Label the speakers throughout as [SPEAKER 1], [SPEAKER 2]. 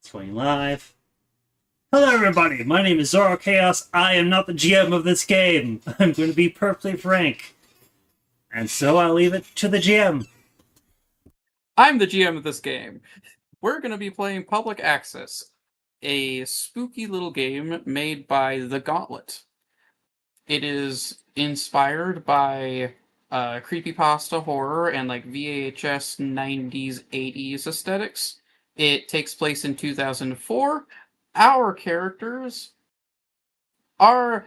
[SPEAKER 1] It's going live. Hello everybody, my name is Zoro Chaos. I am not the GM of this game. I'm going to be perfectly frank. And so I'll leave it to the GM.
[SPEAKER 2] I'm the GM of this game. We're going to be playing Public Access, a spooky little game made by The Gauntlet. It is inspired by creepypasta horror and like VHS 90s, 80s aesthetics. It takes place in 2004. Our characters are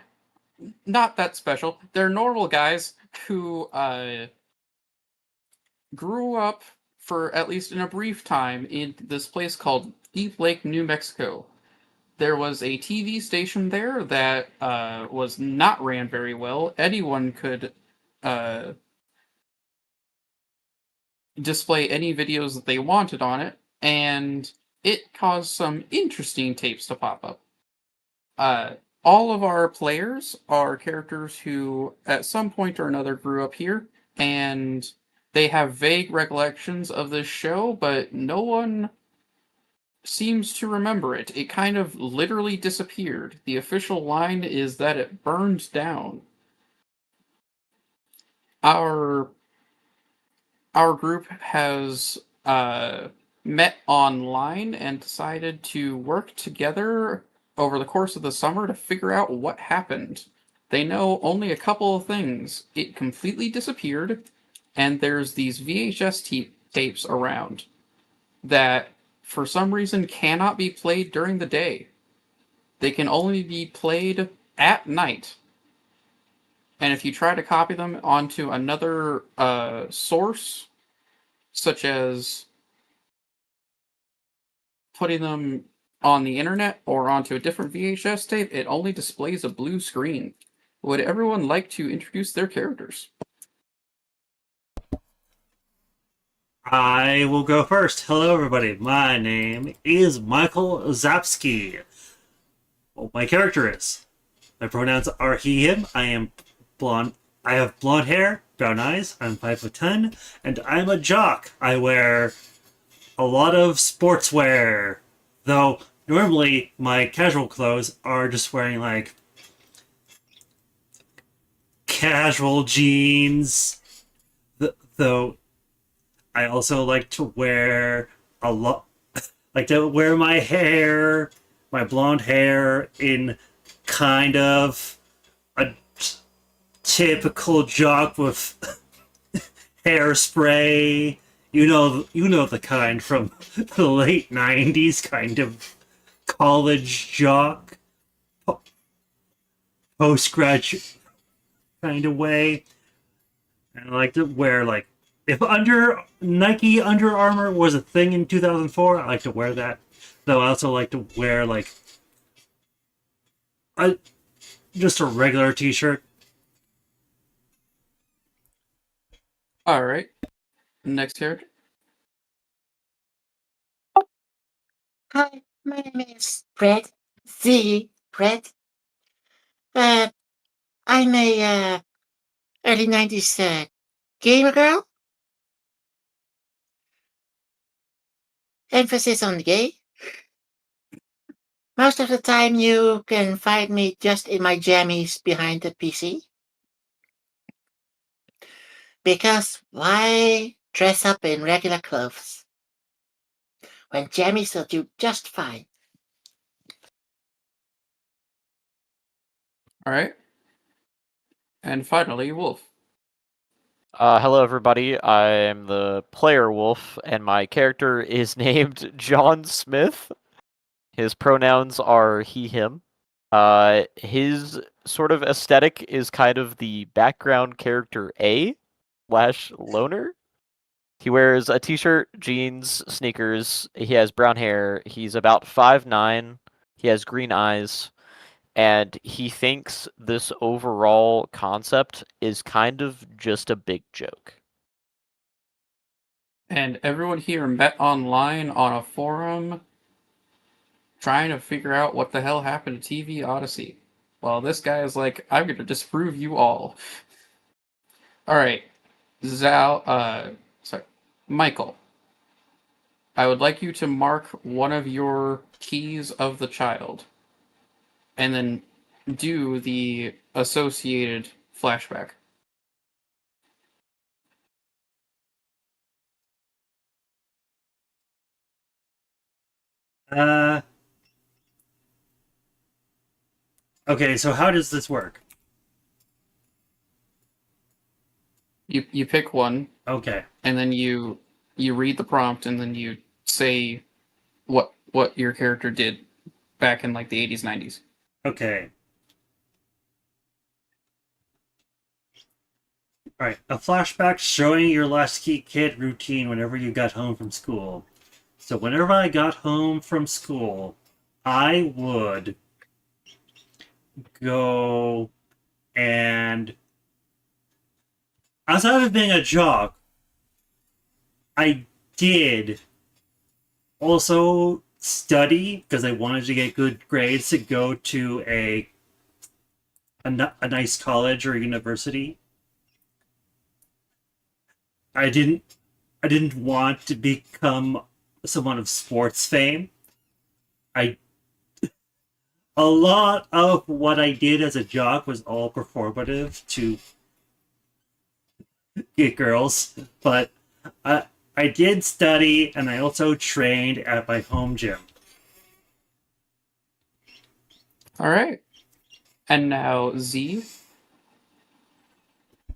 [SPEAKER 2] not that special. They're normal guys who grew up for at least in a brief time in this place called Deep Lake, New Mexico. There was a TV station there that was not ran very well. Anyone could display any videos that they wanted on it, and it caused some interesting tapes to pop up. All of our players are characters who, at some point or another, grew up here, and they have vague recollections of this show, but no one seems to remember it. It kind of literally disappeared. The official line is that it burned down. Our group has met online and decided to work together over the course of the summer to figure out what happened. They know only a couple of things. It completely disappeared, and there's these VHS tapes around that for some reason cannot be played during the day. They can only be played at night. And if you try to copy them onto another source, such as putting them on the internet or onto a different VHS tape, it only displays a blue screen. Would everyone like to introduce their characters?
[SPEAKER 1] I will go first. Hello everybody, my name is Michael Zapsky. Well, my character is. My pronouns are he, him. I am blonde. I have blonde hair, brown eyes. I'm 5'10", and I'm a jock. I wear a lot of sportswear, though normally my casual clothes are just wearing like casual jeans. Though I also like to wear a lot, like to wear my hair, my blonde hair, in kind of a typical jock with hairspray. You know the kind from the late '90s, kind of college jock, postgraduate kind of way. And I like to wear like, if Nike Under Armour was a thing in 2004, I like to wear that. Though I also like to wear like a just a regular t-shirt.
[SPEAKER 2] All right. Next character.
[SPEAKER 3] Hi, my name is Brett. Brett. Uh, I'm a early 90s gamer girl. Emphasis on gay. Most of the time you can find me just in my jammies behind the PC. Because why dress up in regular clothes when jammies will do just fine?
[SPEAKER 2] All right. And finally, Wolf.
[SPEAKER 4] Hello, everybody. I'm the player Wolf, and my character is named John Smith. His pronouns are he, him. His sort of aesthetic is kind of the background character A/loner. He wears a t-shirt, jeans, sneakers. He has brown hair. He's about 5'9". He has green eyes. And he thinks this overall concept is kind of just a big joke.
[SPEAKER 2] And everyone here met online on a forum trying to figure out what the hell happened to TV Odyssey. Well, this guy is like, I'm going to disprove you all. All right. Michael. I would like you to mark one of your keys of the child, and then do the associated flashback.
[SPEAKER 1] Uh, okay, so how does this work?
[SPEAKER 2] You pick one,
[SPEAKER 1] Okay.
[SPEAKER 2] and then you read the prompt, and then you say what your character did back in like the 80s, 90s.
[SPEAKER 1] Okay. Alright. A flashback showing your latchkey kid routine whenever you got home from school. So whenever I got home from school, I would go and outside of being a jock, I did also study because I wanted to get good grades to go to a nice college or university. I didn't want to become someone of sports fame. I A lot of what I did as a jock was all performative to get girls, but I did study and I also trained at my home gym.
[SPEAKER 2] All right. And now Z,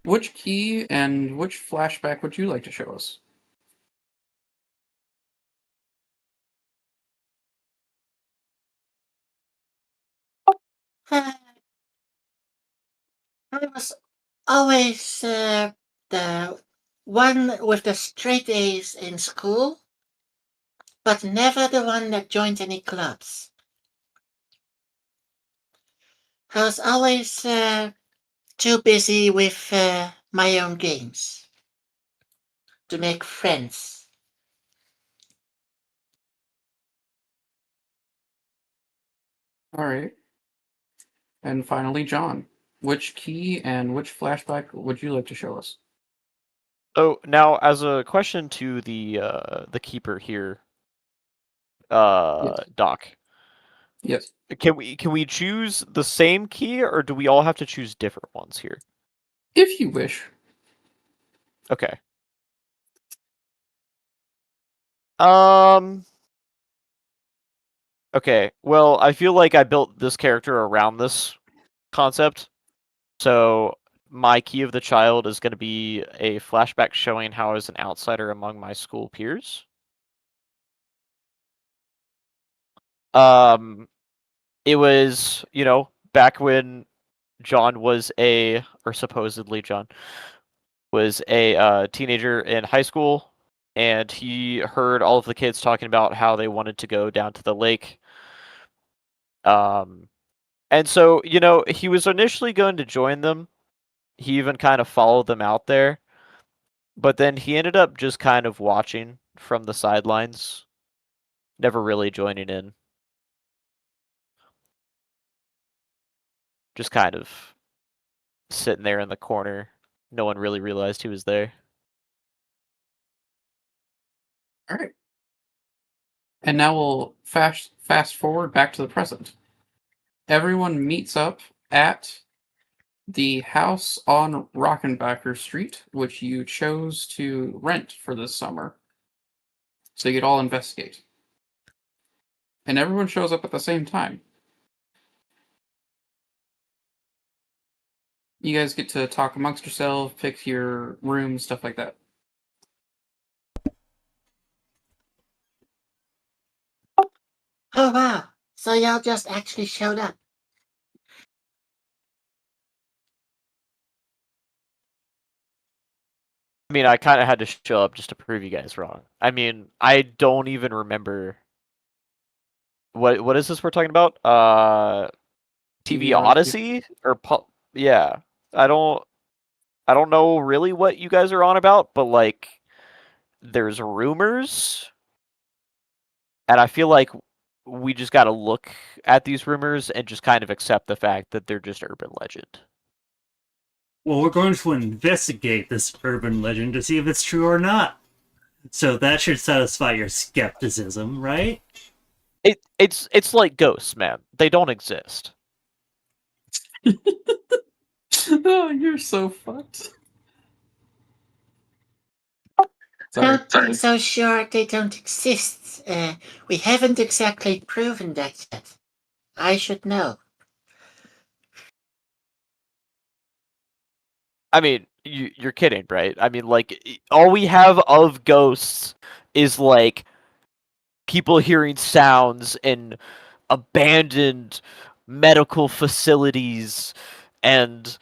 [SPEAKER 2] which key and which flashback would you like to show us?
[SPEAKER 3] Uh, I was always the one with the straight A's in school, but never the one that joined any clubs. I was always too busy with my own games to make friends.
[SPEAKER 2] All right. And finally, John, which key and which flashback would you like to show us?
[SPEAKER 4] Oh, now as a question to the keeper here,
[SPEAKER 2] Yes.
[SPEAKER 4] Doc,
[SPEAKER 2] Yes.
[SPEAKER 4] can we choose the same key or do we all have to choose different ones here?
[SPEAKER 2] If you wish.
[SPEAKER 4] Okay. Um. Okay. Well, I feel like I built this character around this concept. So my key of the child is going to be a flashback showing how I was an outsider among my school peers. Um, it was, back when John was or supposedly John was a teenager in high school, and he heard all of the kids talking about how they wanted to go down to the lake. And so, he was initially going to join them. He even kind of followed them out there, but then he ended up just kind of watching from the sidelines, never really joining in. Just kind of sitting there in the corner. No one really realized he was there.
[SPEAKER 2] All right. And now we'll fast forward back to the present. Everyone meets up at the house on Rockenbacker Street, which you chose to rent for this summer. So you could all investigate. And everyone shows up at the same time. You guys get to talk amongst yourselves, pick your room, stuff like that.
[SPEAKER 3] Oh wow, so y'all just actually showed up.
[SPEAKER 4] I mean, I kind of had to show up just to prove you guys wrong. I mean, I don't even remember what is this we're talking about? TV
[SPEAKER 2] TV
[SPEAKER 4] Odyssey or yeah. I don't know really what you guys are on about, but like there's rumors and I feel like we just got to look at these rumors and just kind of accept the fact that they're just urban legend.
[SPEAKER 1] Well, we're going to investigate this urban legend to see if it's true or not. So that should satisfy your skepticism, right?
[SPEAKER 4] It's like ghosts, man. They don't exist.
[SPEAKER 2] Oh, you're so fucked. Sorry.
[SPEAKER 3] Don't be so sure they don't exist. We haven't exactly proven that yet. I should know.
[SPEAKER 4] I mean, you're kidding, right? I mean, like, all we have of ghosts is like people hearing sounds in abandoned medical facilities and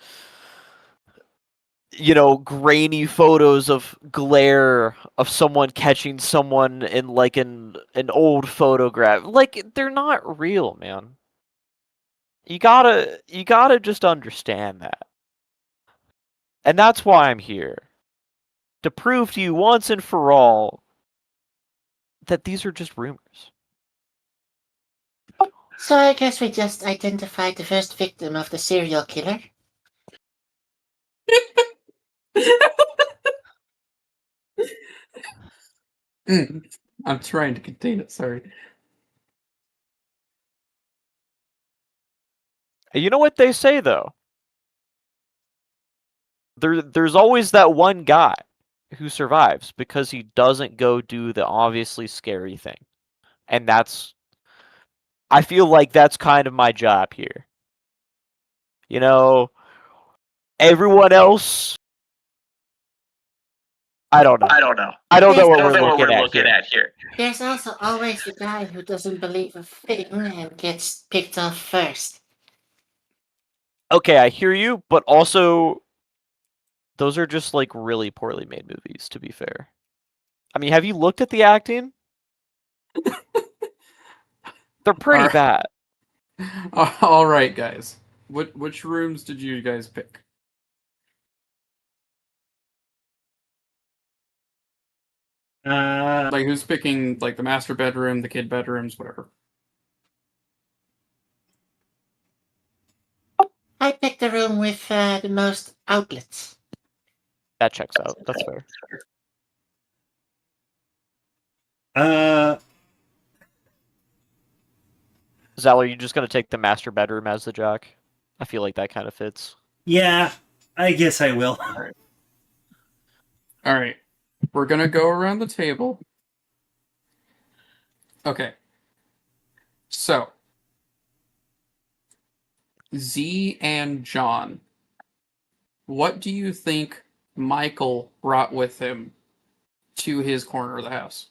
[SPEAKER 4] grainy photos of glare of someone catching someone in like an old photograph. Like, they're not real, man. You gotta just understand that. And that's why I'm here. To prove to you once and for all that these are just rumors.
[SPEAKER 3] So I guess we just identified the first victim of the serial killer.
[SPEAKER 2] I'm trying to contain it, sorry.
[SPEAKER 4] You know what they say though? There's always that one guy who survives because he doesn't go do the obviously scary thing. And I feel like that's kind of my job here. Everyone else, I don't know. I don't know what we're looking at here.
[SPEAKER 3] There's also always the guy who doesn't believe a thing and gets picked off first.
[SPEAKER 4] Okay, I hear you, but also those are just like really poorly made movies, to be fair. I mean, have you looked at the acting? They're pretty bad.
[SPEAKER 2] All right, guys. Which rooms did you guys pick? Like, who's picking like the master bedroom, the kid bedrooms, whatever?
[SPEAKER 3] I picked the room with the most outlets.
[SPEAKER 4] That checks out. That's fair. Zal, are you just gonna take the master bedroom as the jack? I feel like that kind of fits.
[SPEAKER 1] Yeah, I guess I will.
[SPEAKER 2] All right. We're gonna go around the table. Okay. So, Z and John, what do you think Michael brought with him to his corner of the house?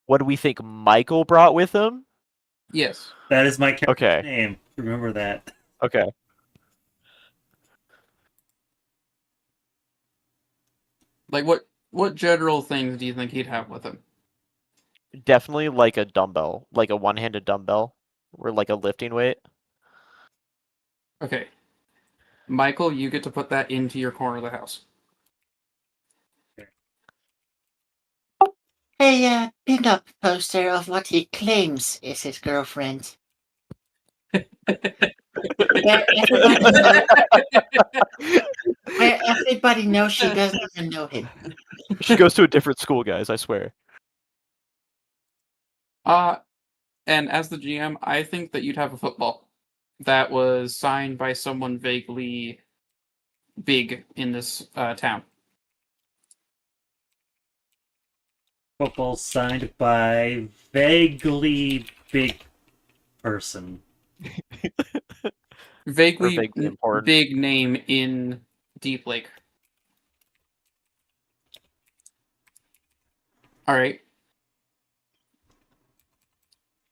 [SPEAKER 4] What do we think Michael brought with him?
[SPEAKER 2] Yes.
[SPEAKER 1] That is my character's
[SPEAKER 4] Okay.
[SPEAKER 1] name. Remember that.
[SPEAKER 4] Okay.
[SPEAKER 2] Like, what general things do you think he'd have with him?
[SPEAKER 4] Definitely like a dumbbell, like a one-handed dumbbell, or like a lifting weight.
[SPEAKER 2] Okay. Michael, you get to put that into your corner of the house.
[SPEAKER 3] A pin-up poster of what he claims is his girlfriend. Where everybody knows she doesn't even know him.
[SPEAKER 4] She goes to a different school, guys, I swear.
[SPEAKER 2] And as the GM, I think that you'd have a football that was signed by someone vaguely big in this town.
[SPEAKER 1] Football signed by vaguely big person.
[SPEAKER 2] Vaguely
[SPEAKER 4] vaguely important.
[SPEAKER 2] big name in Deep Lake. All right.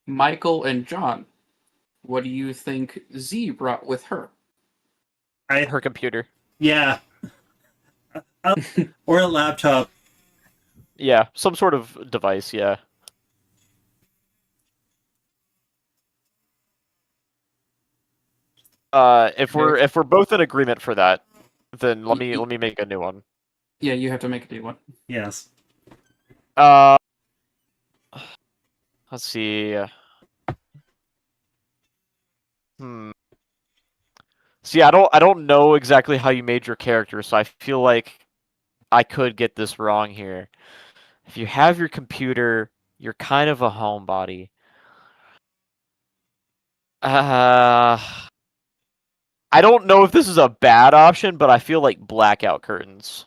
[SPEAKER 2] Michael and John, what do you think Z brought with her?
[SPEAKER 4] Her computer.
[SPEAKER 1] Yeah. Or a laptop.
[SPEAKER 4] Yeah, some sort of device, yeah. If we're both in agreement for that, then let me make a new one.
[SPEAKER 2] Yeah, you have to make a new one.
[SPEAKER 1] Yes.
[SPEAKER 4] Let's see. See, I don't know exactly how you made your character, so I feel like I could get this wrong here. If you have your computer, you're kind of a homebody. I don't know if this is a bad option, but I feel like blackout curtains.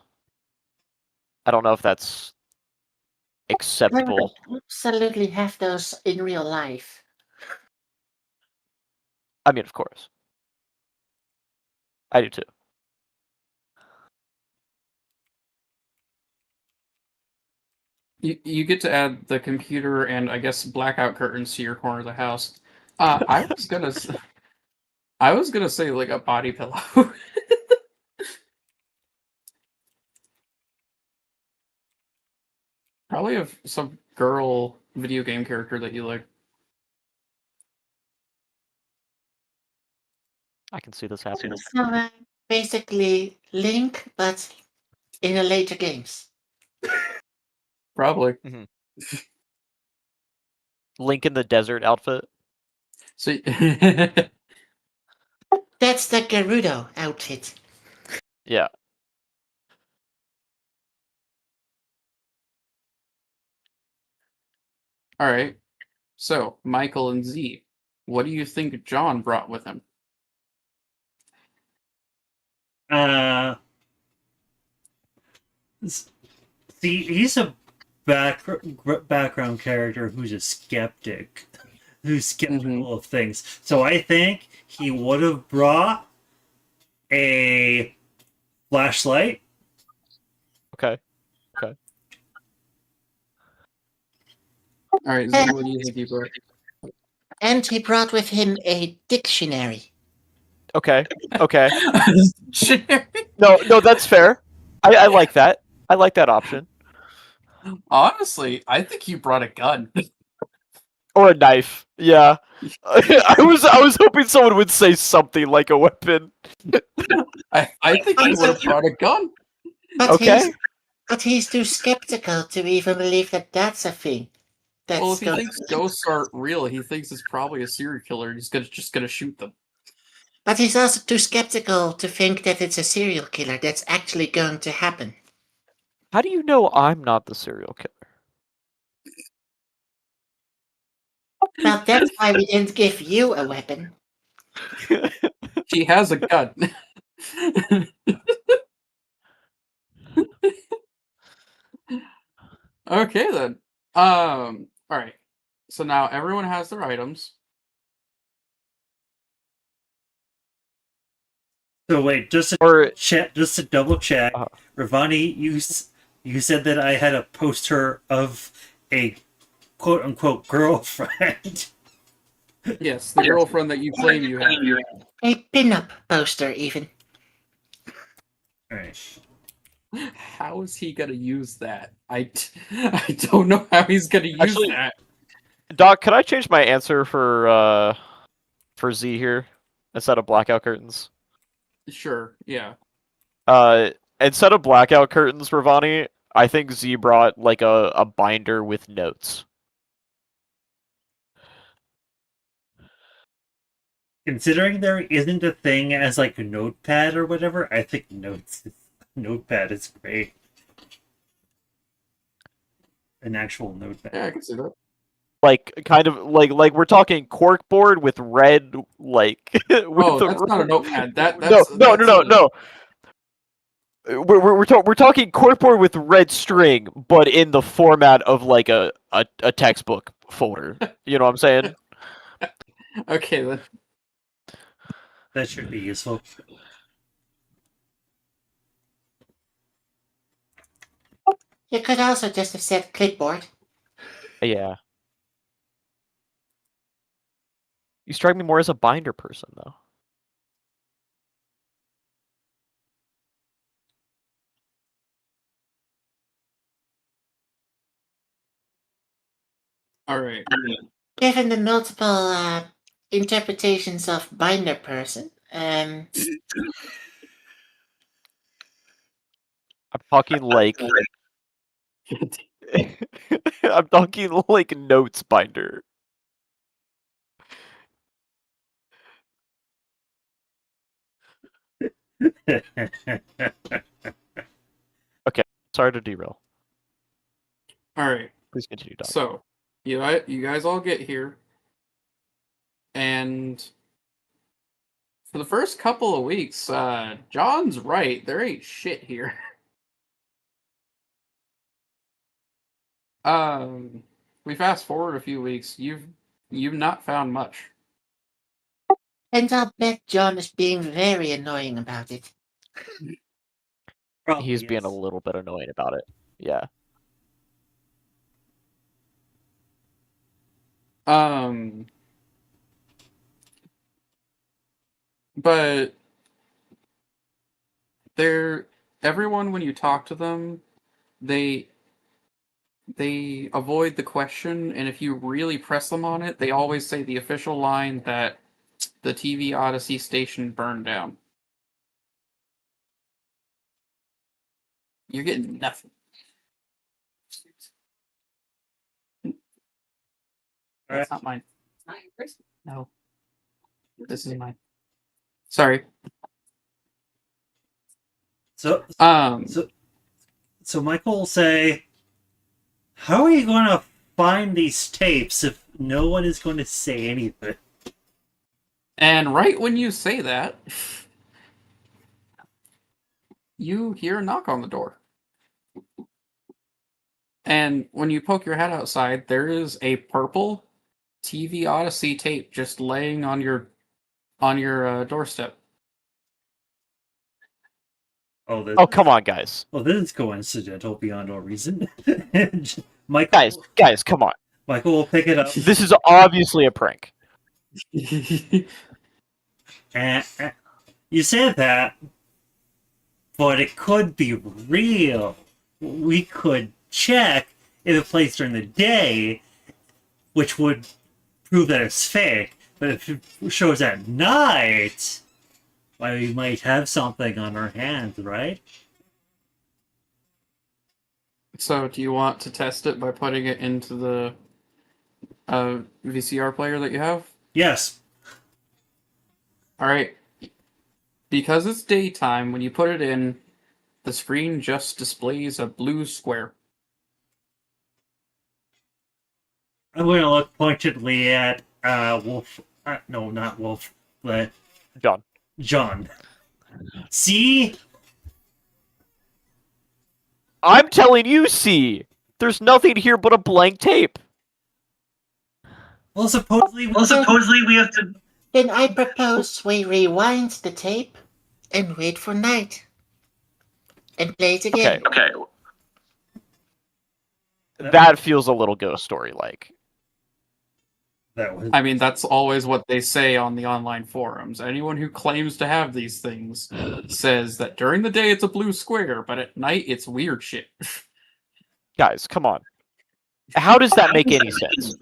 [SPEAKER 4] I don't know if that's
[SPEAKER 3] I
[SPEAKER 4] acceptable.
[SPEAKER 3] would absolutely have those in real life.
[SPEAKER 4] I mean, of course. I do too.
[SPEAKER 2] You get to add the computer and I guess blackout curtains to your corner of the house. I was gonna say like a body pillow. Probably of some girl video game character that you like.
[SPEAKER 4] I can see this happening.
[SPEAKER 3] So basically Link, but in the later games.
[SPEAKER 2] Probably.
[SPEAKER 4] Link in the desert outfit.
[SPEAKER 2] So
[SPEAKER 3] That's the Gerudo outfit.
[SPEAKER 4] Yeah.
[SPEAKER 2] all right. So Michael and Z, what do you think John brought with him?
[SPEAKER 1] Uh, see, he's a background character who's a skeptic, who's skeptical of things. So I think he would have brought a flashlight.
[SPEAKER 4] Okay.
[SPEAKER 2] All right, Z, what do you think he brought?
[SPEAKER 3] And he brought with him a dictionary.
[SPEAKER 4] Okay. Okay.
[SPEAKER 2] Dictionary?
[SPEAKER 4] No, that's fair. I like that. I like that option.
[SPEAKER 2] Honestly, I think he brought a gun.
[SPEAKER 4] Or a knife. Yeah. I was hoping someone would say something like a weapon.
[SPEAKER 2] I think he would have brought a gun.
[SPEAKER 3] But
[SPEAKER 4] Okay.
[SPEAKER 3] he's too skeptical to even believe that that's a thing.
[SPEAKER 2] Well, if he thinks ghosts aren't real, he thinks it's probably a serial killer and he's just gonna shoot them.
[SPEAKER 3] But he's also too skeptical to think that it's a serial killer that's actually going to happen.
[SPEAKER 4] How do you know I'm not the serial killer?
[SPEAKER 3] Well, that's why we didn't give you a weapon.
[SPEAKER 2] He has a gun. Okay then. All right. So now everyone has their items.
[SPEAKER 1] So wait, just to double check,
[SPEAKER 4] Uh-huh.
[SPEAKER 1] Ravani, you said that I had a poster of a quote unquote girlfriend.
[SPEAKER 2] Yes, the girlfriend that you claim you have.
[SPEAKER 3] A pin-up poster, even.
[SPEAKER 1] All right.
[SPEAKER 2] How is he gonna use that? I don't know how he's gonna use
[SPEAKER 4] Actually-
[SPEAKER 2] that.
[SPEAKER 4] Doc, could I change my answer for Z here instead of blackout curtains?
[SPEAKER 2] Sure, yeah.
[SPEAKER 4] Instead of blackout curtains, Ravani, I think Z brought like a binder with notes.
[SPEAKER 1] Considering there isn't a thing as like a notepad or whatever, I think notepad is great. An actual notepad.
[SPEAKER 2] Yeah, I can see that.
[SPEAKER 4] Like kind of like we're talking corkboard with red like with
[SPEAKER 2] Oh,
[SPEAKER 4] the
[SPEAKER 2] that's not a notepad.
[SPEAKER 4] No. We're talking corkboard with red string, but in the format of like a textbook folder. You know what I'm saying?
[SPEAKER 2] Okay, then.
[SPEAKER 1] That should be useful.
[SPEAKER 3] You could also just have said clipboard.
[SPEAKER 4] Yeah. You strike me more as a binder person, though.
[SPEAKER 2] All right.
[SPEAKER 3] Given the multiple interpretations of binder person,
[SPEAKER 4] I'm talking like I'm talking like notes binder. Sorry to derail.
[SPEAKER 2] All right.
[SPEAKER 4] Please continue, Doc.
[SPEAKER 2] So, you guys all get here, and for the first couple of weeks, John's right. There ain't shit here. We fast forward a few weeks. You've not found much.
[SPEAKER 3] And I'll bet John is being very annoying about it.
[SPEAKER 1] Probably,
[SPEAKER 4] He's being a
[SPEAKER 1] yes.
[SPEAKER 4] little bit annoying about it. Yeah.
[SPEAKER 2] But everyone, when you talk to them, they avoid the question, and if you really press them on it, they always say the official line that the TV Odyssey station burned down. You're getting nothing. That's not mine. No. This is mine. Sorry.
[SPEAKER 1] So
[SPEAKER 2] Um,
[SPEAKER 1] so Michael will say, how are you going to find these tapes if no one is going to say anything?
[SPEAKER 2] and right when you say that, you hear a knock on the door. And when you poke your head outside, there is a purple TV Odyssey tape just laying on your doorstep.
[SPEAKER 4] Oh, come on, guys.
[SPEAKER 1] Oh, this is coincidental beyond all reason. And Michael,
[SPEAKER 4] Guys, come on.
[SPEAKER 1] Michael will pick it up.
[SPEAKER 4] This is obviously a prank.
[SPEAKER 1] And you said that, but it could be real. We could check if it plays during the day, which would prove that it's fake. But if it shows at night, why, we might have something on our hands, right?
[SPEAKER 2] So, do you want to test it by putting it into the VCR player that you have?
[SPEAKER 1] Yes.
[SPEAKER 2] All right. Because it's daytime, when you put it in, the screen just displays a blue square.
[SPEAKER 1] I'm going to look pointedly at Wolf. No, not Wolf, but
[SPEAKER 4] John.
[SPEAKER 1] John. See?
[SPEAKER 4] I'm telling you, see. There's nothing here but a blank tape.
[SPEAKER 1] Well, supposedly we have to.
[SPEAKER 3] Then I propose we rewind the tape and wait for night. And play it again.
[SPEAKER 4] Okay. That feels a little ghost story-like.
[SPEAKER 1] That was.
[SPEAKER 2] I mean, that's always what they say on the online forums. Anyone who claims to have these things says that during the day it's a blue square, but at night it's weird shit.
[SPEAKER 4] Guys, come on. How does that make any sense?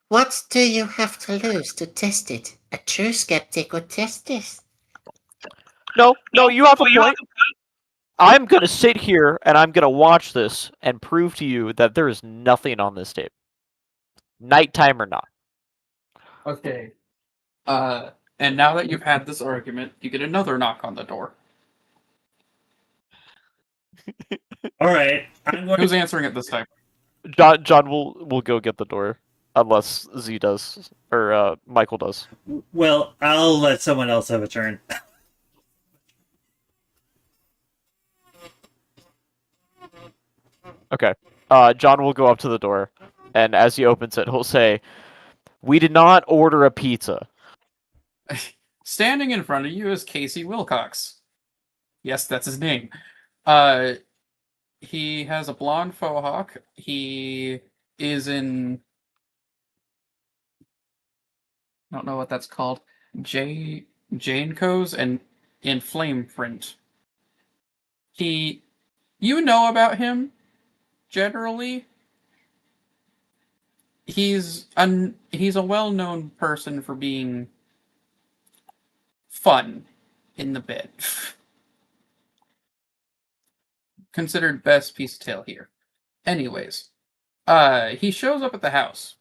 [SPEAKER 3] What do you have to lose to test it? A true skeptic would test this.
[SPEAKER 4] No, you have a point. I'm going to sit here and I'm going to watch this and prove to you that there is nothing on this tape. Nighttime or not.
[SPEAKER 2] Okay. And now that you've had this argument, you get another knock on the door.
[SPEAKER 1] All right. I'm going
[SPEAKER 2] Who's answering it this time?
[SPEAKER 4] John will go get the door. Unless Z does. Or Michael does.
[SPEAKER 1] Well, I'll let someone else have a turn.
[SPEAKER 4] Okay. John will go up to the door. And as he opens it, he'll say, "We did not order a pizza."
[SPEAKER 2] Standing in front of you is Casey Wilcox. Yes, that's his name. He has a blonde faux hawk. He is in... I don't know what that's called. Janeco's and in Flame Print. You know about him, generally. He's a well-known person for being fun in the bed. Considered best piece of tail here. Anyways, he shows up at the house.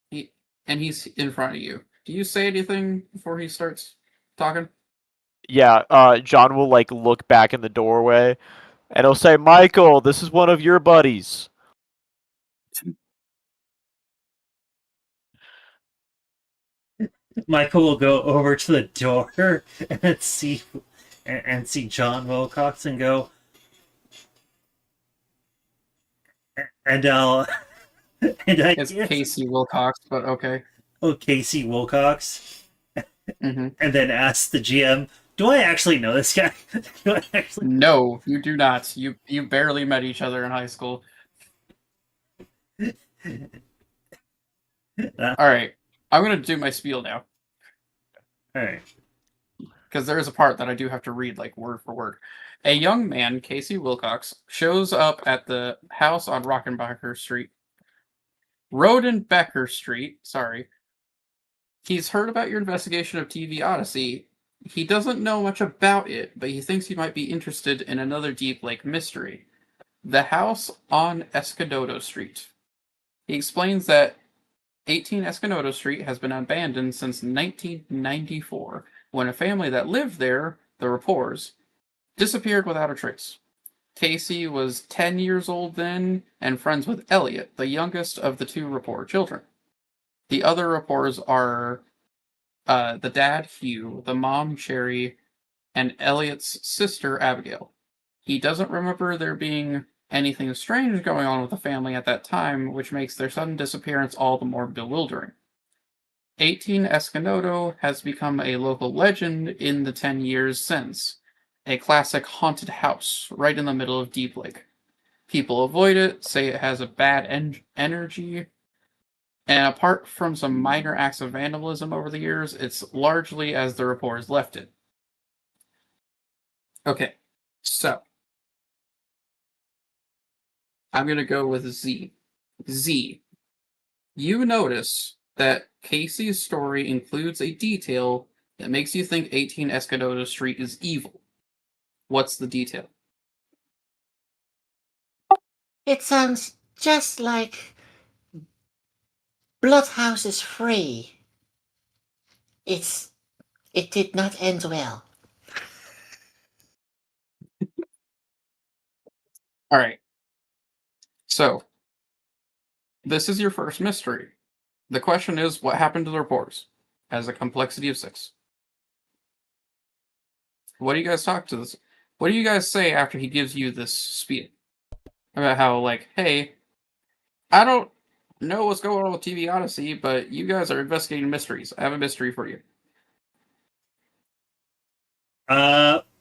[SPEAKER 2] He's in front of you. Do you say anything before he starts talking?
[SPEAKER 4] Yeah, John will look back in the doorway And he'll say, Michael, this is one of your buddies.
[SPEAKER 1] Michael will go over to the door and see John Wilcox and go, and I'll and I
[SPEAKER 2] It's
[SPEAKER 1] guess
[SPEAKER 2] Casey Wilcox, but okay.
[SPEAKER 1] Casey Wilcox,
[SPEAKER 2] Hmm.
[SPEAKER 1] and then ask the GM, "Do I actually know this guy? Do I actually?"
[SPEAKER 2] No, you do not. You barely met each other in high school.
[SPEAKER 1] All
[SPEAKER 2] All right, I'm gonna do my spiel now
[SPEAKER 1] right.
[SPEAKER 2] because there is a part that I do have to read like word for word. A young man, Casey Wilcox, shows up at the house on Rockenbacher Street. Rodenbecker Street, sorry. He's heard about your investigation of TV Odyssey. He doesn't know much about it, but he thinks you might be interested in another Deep Lake mystery. The house on Escododo Street. He explains that 18 Escododo Street has been abandoned since 1994, when a family that lived there, the Rapports, disappeared without a trace. Casey was 10 years old then and friends with Elliot, the youngest of the two Rapport children. The other Rapports are the dad, Hugh, the mom, Sherry, and Elliot's sister, Abigail. He doesn't remember there being anything strange going on with the family at that time, which makes their sudden disappearance all the more bewildering. 18 Escododo has become a local legend in the 10 years since, a classic haunted house right in the middle of Deep Lake. People avoid it, say it has a bad energy, and apart from some minor acts of vandalism over the years, it's largely as the reporters left it. Okay, so I'm going to go with Z. Z. You notice that Casey's story includes a detail that makes you think 18 Escododo Street is evil. What's the detail?
[SPEAKER 3] It sounds just like Bloodhouse is free. It did not end well.
[SPEAKER 2] All right. So, this is your first mystery. The question is, what happened to the reporters? Has a complexity of 6. What do you guys talk to this? What do you guys say after he gives you this spiel? About how, like, hey, I don't know what's going on with TV Odyssey, but you guys are investigating mysteries. I have a mystery for you.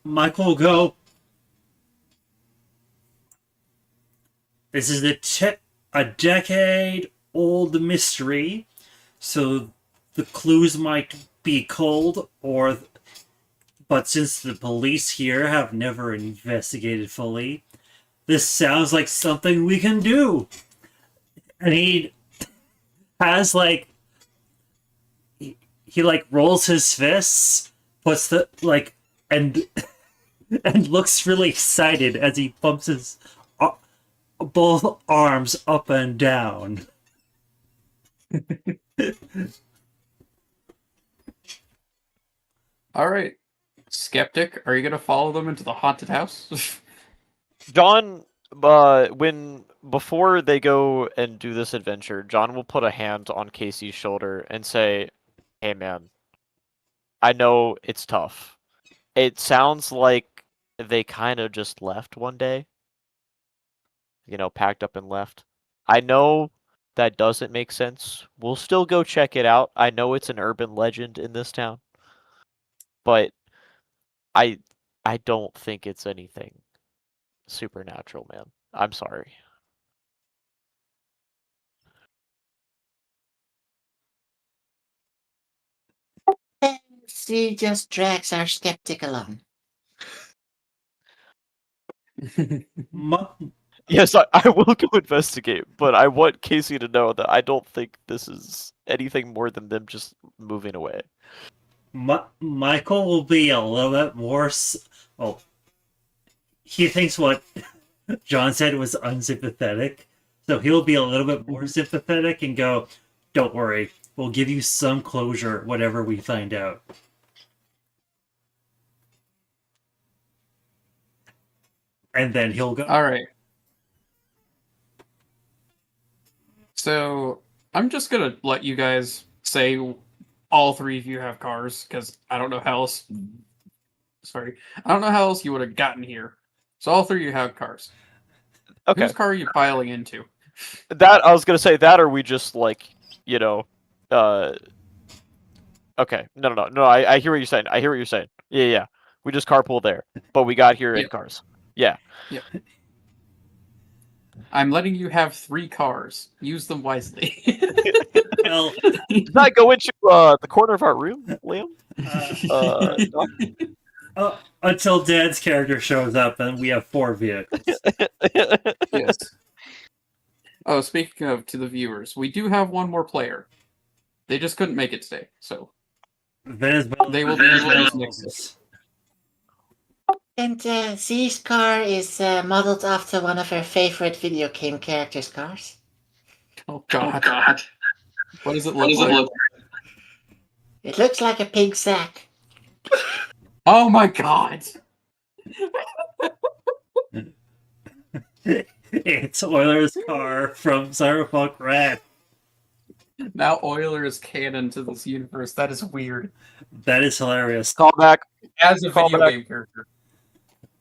[SPEAKER 1] Michael will go. This is a decade-old mystery, so the clues might be cold, but since the police here have never investigated fully, this sounds like something we can do. And he has he like rolls his fists, puts the and and looks really excited as he bumps his both arms up and down.
[SPEAKER 2] All right. Skeptic, are you going to follow them into the haunted house?
[SPEAKER 4] John, before they go and do this adventure, John will put a hand on Casey's shoulder and say, "Hey, man, I know it's tough. It sounds like they kind of just left one day, packed up and left. I know that doesn't make sense. We'll still go check it out. I know it's an urban legend in this town, but I I don't think it's anything supernatural, man. I'm sorry."
[SPEAKER 3] And she just drags our skeptic along.
[SPEAKER 1] Mi-
[SPEAKER 4] Yes, I will go investigate, but I want Casey to know that I don't think this is anything more than them just moving away.
[SPEAKER 1] Michael will be a little bit more. Well, he thinks what John said was unsympathetic, so he'll be a little bit more sympathetic and go, "Don't worry, we'll give you some closure, whatever we find out." and then he'll go.
[SPEAKER 2] All right. So I'm just gonna let you guys say all three of you have cars because I don't know how else. Sorry, I don't know how else you would have gotten here. So all three of you have cars.
[SPEAKER 4] Okay.
[SPEAKER 2] Whose car are you piling into?
[SPEAKER 4] That I was gonna say that, or we just like, Okay. No. I hear what you're saying. I hear what you're saying. Yeah. We just carpool there, but we got here in
[SPEAKER 2] Yep.
[SPEAKER 4] cars. Yeah.
[SPEAKER 2] I'm letting you have 3 cars. Use them wisely.
[SPEAKER 1] Well,
[SPEAKER 4] Did I go into the corner of our room, Liam?
[SPEAKER 1] until Dad's character shows up, and we have 4 vehicles.
[SPEAKER 2] Yes. Oh, speaking of to the viewers, we do have one more player. They just couldn't make it today, so
[SPEAKER 1] Venezuela.
[SPEAKER 2] they will be introduced next week.
[SPEAKER 3] And Z's car is modeled after one of her favorite video game characters' cars.
[SPEAKER 2] Oh God! What does it look like?
[SPEAKER 3] It looks like a pig sack.
[SPEAKER 2] Oh my God!
[SPEAKER 1] It's Euler's car from Cyberpunk Red.
[SPEAKER 2] Now Euler is canon to this universe. That is weird.
[SPEAKER 1] That is hilarious.
[SPEAKER 4] Call back.
[SPEAKER 2] As a
[SPEAKER 4] Call
[SPEAKER 2] video
[SPEAKER 4] back.
[SPEAKER 2] game character,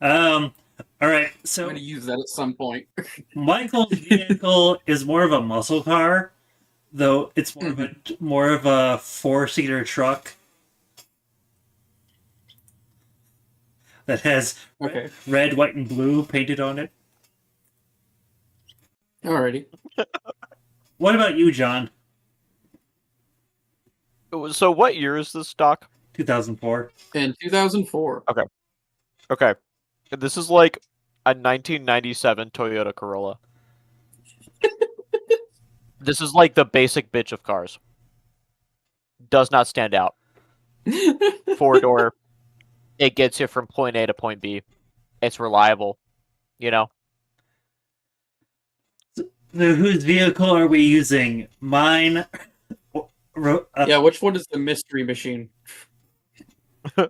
[SPEAKER 1] All right.
[SPEAKER 2] I'm
[SPEAKER 1] So
[SPEAKER 2] going to use that at some point.
[SPEAKER 1] Michael's vehicle is more of a muscle car, though it's more of a 4-seater truck that has
[SPEAKER 2] Okay.
[SPEAKER 1] red, white, and blue painted on it.
[SPEAKER 2] Alrighty.
[SPEAKER 1] What about you, John?
[SPEAKER 4] So what year is this, Doc?
[SPEAKER 1] 2004.
[SPEAKER 2] In 2004.
[SPEAKER 4] Okay. This is like a 1997 Toyota Corolla. This is like the basic bitch of cars. Does not stand out. 4-door. It gets you from point A to point B. It's reliable. You know?
[SPEAKER 1] So whose vehicle are we using? Mine.
[SPEAKER 2] Yeah, which one is the mystery machine?
[SPEAKER 3] I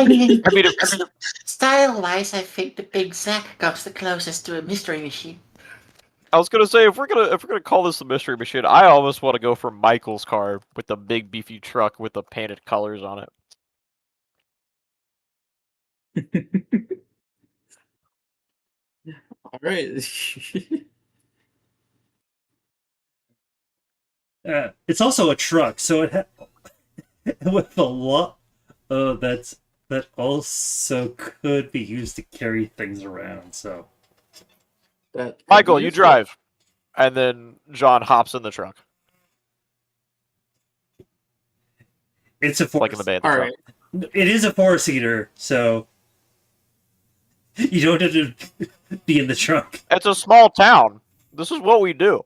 [SPEAKER 3] mean,
[SPEAKER 4] I mean,
[SPEAKER 3] style-wise, I think the pig sack comes the closest to a mystery machine.
[SPEAKER 4] I was gonna say if we're gonna call this the mystery machine, I almost want to go for Michael's car with the big beefy truck with the painted colors on it.
[SPEAKER 2] All right.
[SPEAKER 1] It's also a truck, so it with a lot. Oh, that also could be used to carry things around. So
[SPEAKER 4] Michael, you drive, and then John hops in the truck,
[SPEAKER 1] it's a 4.
[SPEAKER 4] like in the bay of the
[SPEAKER 2] All
[SPEAKER 4] truck.
[SPEAKER 2] right.
[SPEAKER 1] It is a 4-seater, so you don't have to be in the trunk.
[SPEAKER 4] It's a small town. This is what we do.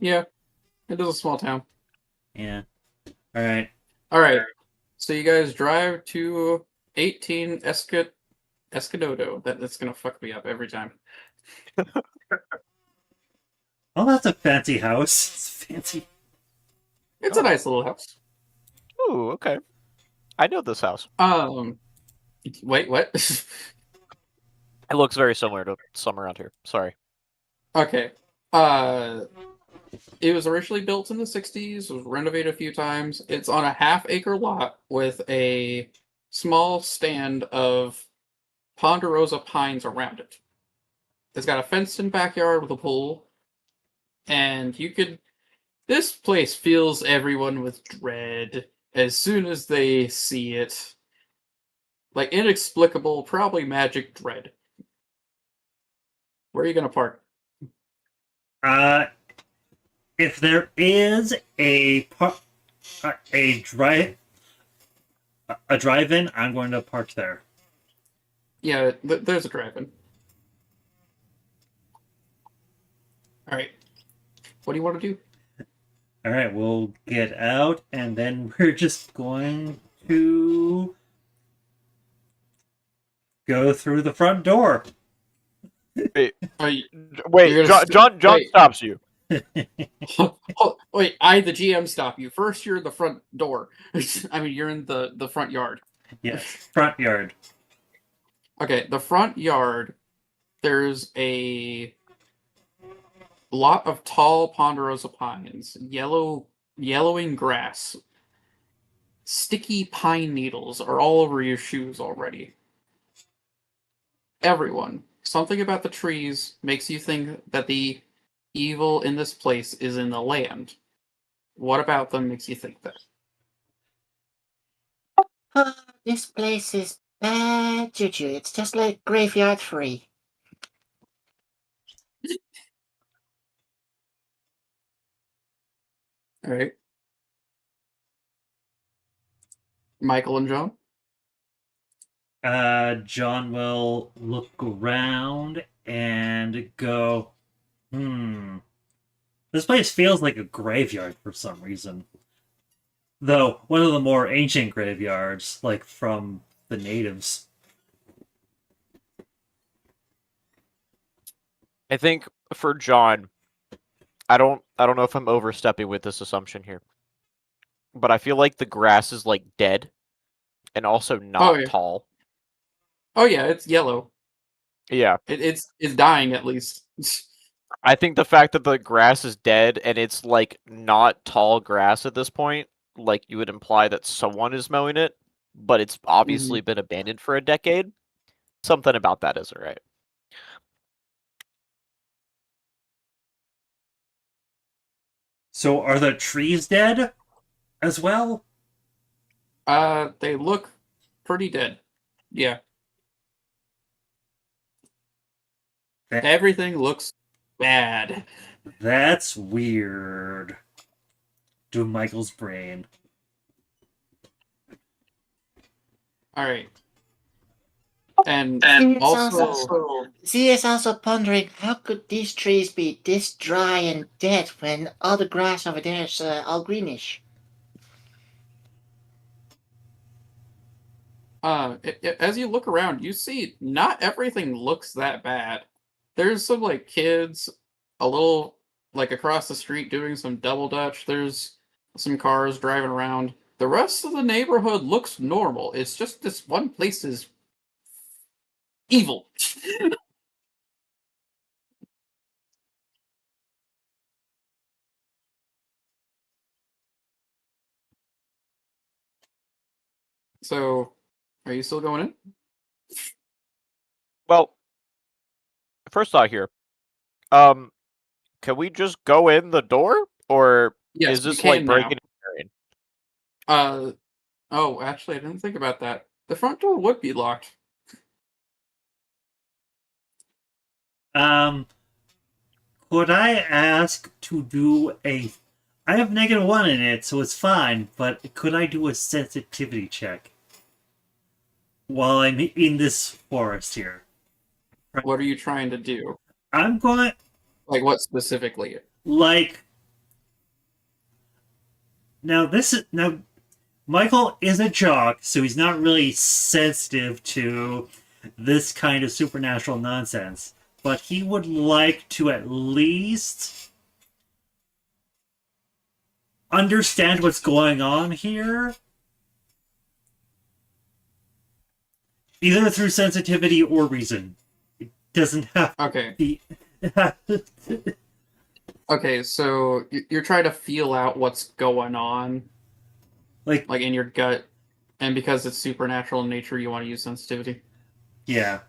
[SPEAKER 2] Yeah, it is a small town.
[SPEAKER 1] Yeah. All right.
[SPEAKER 2] All right. So you guys drive to 18 Escadodo. That's gonna fuck me up every time.
[SPEAKER 1] Oh, that's a fancy house. It's fancy.
[SPEAKER 2] It's a nice little house.
[SPEAKER 4] Ooh, okay. I know this house.
[SPEAKER 2] Wait, what?
[SPEAKER 4] It looks very similar to some around here. Sorry.
[SPEAKER 2] Okay. It was originally built in the 60s, was renovated a few times. It's on a half-acre lot with a small stand of ponderosa pines around it. It's got a fenced-in backyard with a pool, and this place fills everyone with dread as soon as they see it. Like, inexplicable, probably magic dread. Where are you gonna park?
[SPEAKER 1] If there is a drive-in, I'm going to park there.
[SPEAKER 2] Yeah, there's a drive-in. Alright. What do you want to do?
[SPEAKER 1] All right, we'll get out, and then we're just going to go through the front door.
[SPEAKER 4] Wait,
[SPEAKER 2] You're gonna
[SPEAKER 4] John
[SPEAKER 2] wait.
[SPEAKER 4] stops you.
[SPEAKER 2] Oh, wait, I, the GM, stop you. First, you're in the front door. I mean, you're in the front yard.
[SPEAKER 1] Yes, front yard.
[SPEAKER 2] Okay, the front yard, there's a lot of tall ponderosa pines, yellowing grass. Sticky pine needles are all over your shoes already. Everyone, something about the trees makes you think that the evil in this place is in the land. What about them makes you think that?
[SPEAKER 3] Oh, this place is bad juju. It's just like graveyard free.
[SPEAKER 2] All right, Michael and John.
[SPEAKER 1] John will look around and go, this place feels like a graveyard for some reason. Though, one of the more ancient graveyards, like from the natives.
[SPEAKER 4] I think for John, I don't know if I'm overstepping with this assumption here, but I feel like the grass is like dead and also
[SPEAKER 2] Oh
[SPEAKER 4] not
[SPEAKER 2] yeah.
[SPEAKER 4] tall.
[SPEAKER 2] Oh yeah, it's yellow.
[SPEAKER 4] Yeah.
[SPEAKER 2] It's dying at least.
[SPEAKER 4] I think the fact that the grass is dead and it's like not tall grass at this point, like you would imply that someone is mowing it, but it's obviously been abandoned for a decade. Something about that isn't right.
[SPEAKER 1] So, are the trees dead as well?
[SPEAKER 2] They look pretty dead. Yeah.
[SPEAKER 1] That,
[SPEAKER 2] Everything looks bad.
[SPEAKER 1] that's weird. To Michael's brain.
[SPEAKER 2] Alright. And
[SPEAKER 3] It's
[SPEAKER 2] also
[SPEAKER 3] Z is also pondering how could these trees be this dry and dead when all the grass over there is all greenish.
[SPEAKER 2] as you look around, you see not everything looks that bad. There's some like kids a little like across the street doing some double dutch. There's some cars driving around. The rest of the neighborhood looks normal. It's just this one place is evil. So, are you still going in?
[SPEAKER 4] Well, first thought here. Can we just go in the door, or
[SPEAKER 2] Yes,
[SPEAKER 4] is
[SPEAKER 2] you
[SPEAKER 4] this like
[SPEAKER 2] can now.
[SPEAKER 4] breaking and entering?
[SPEAKER 2] Oh, actually, I didn't think about that. The front door would be locked.
[SPEAKER 1] Um, could I ask to do a... I have -1 in it, so it's fine, but could I do a sensitivity check? While I'm in this forest here.
[SPEAKER 2] What are you trying to do?
[SPEAKER 1] I'm going...
[SPEAKER 2] Like, what specifically?
[SPEAKER 1] Like... Now, Michael is a jock, so he's not really sensitive to this kind of supernatural nonsense. But he would like to at least understand what's going on here. Either through sensitivity or reason. It doesn't have
[SPEAKER 2] Okay.
[SPEAKER 1] to be...
[SPEAKER 2] Okay, so you're trying to feel out what's going on,
[SPEAKER 1] like
[SPEAKER 2] in your gut, and because it's supernatural in nature, you want to use sensitivity.
[SPEAKER 1] yeah.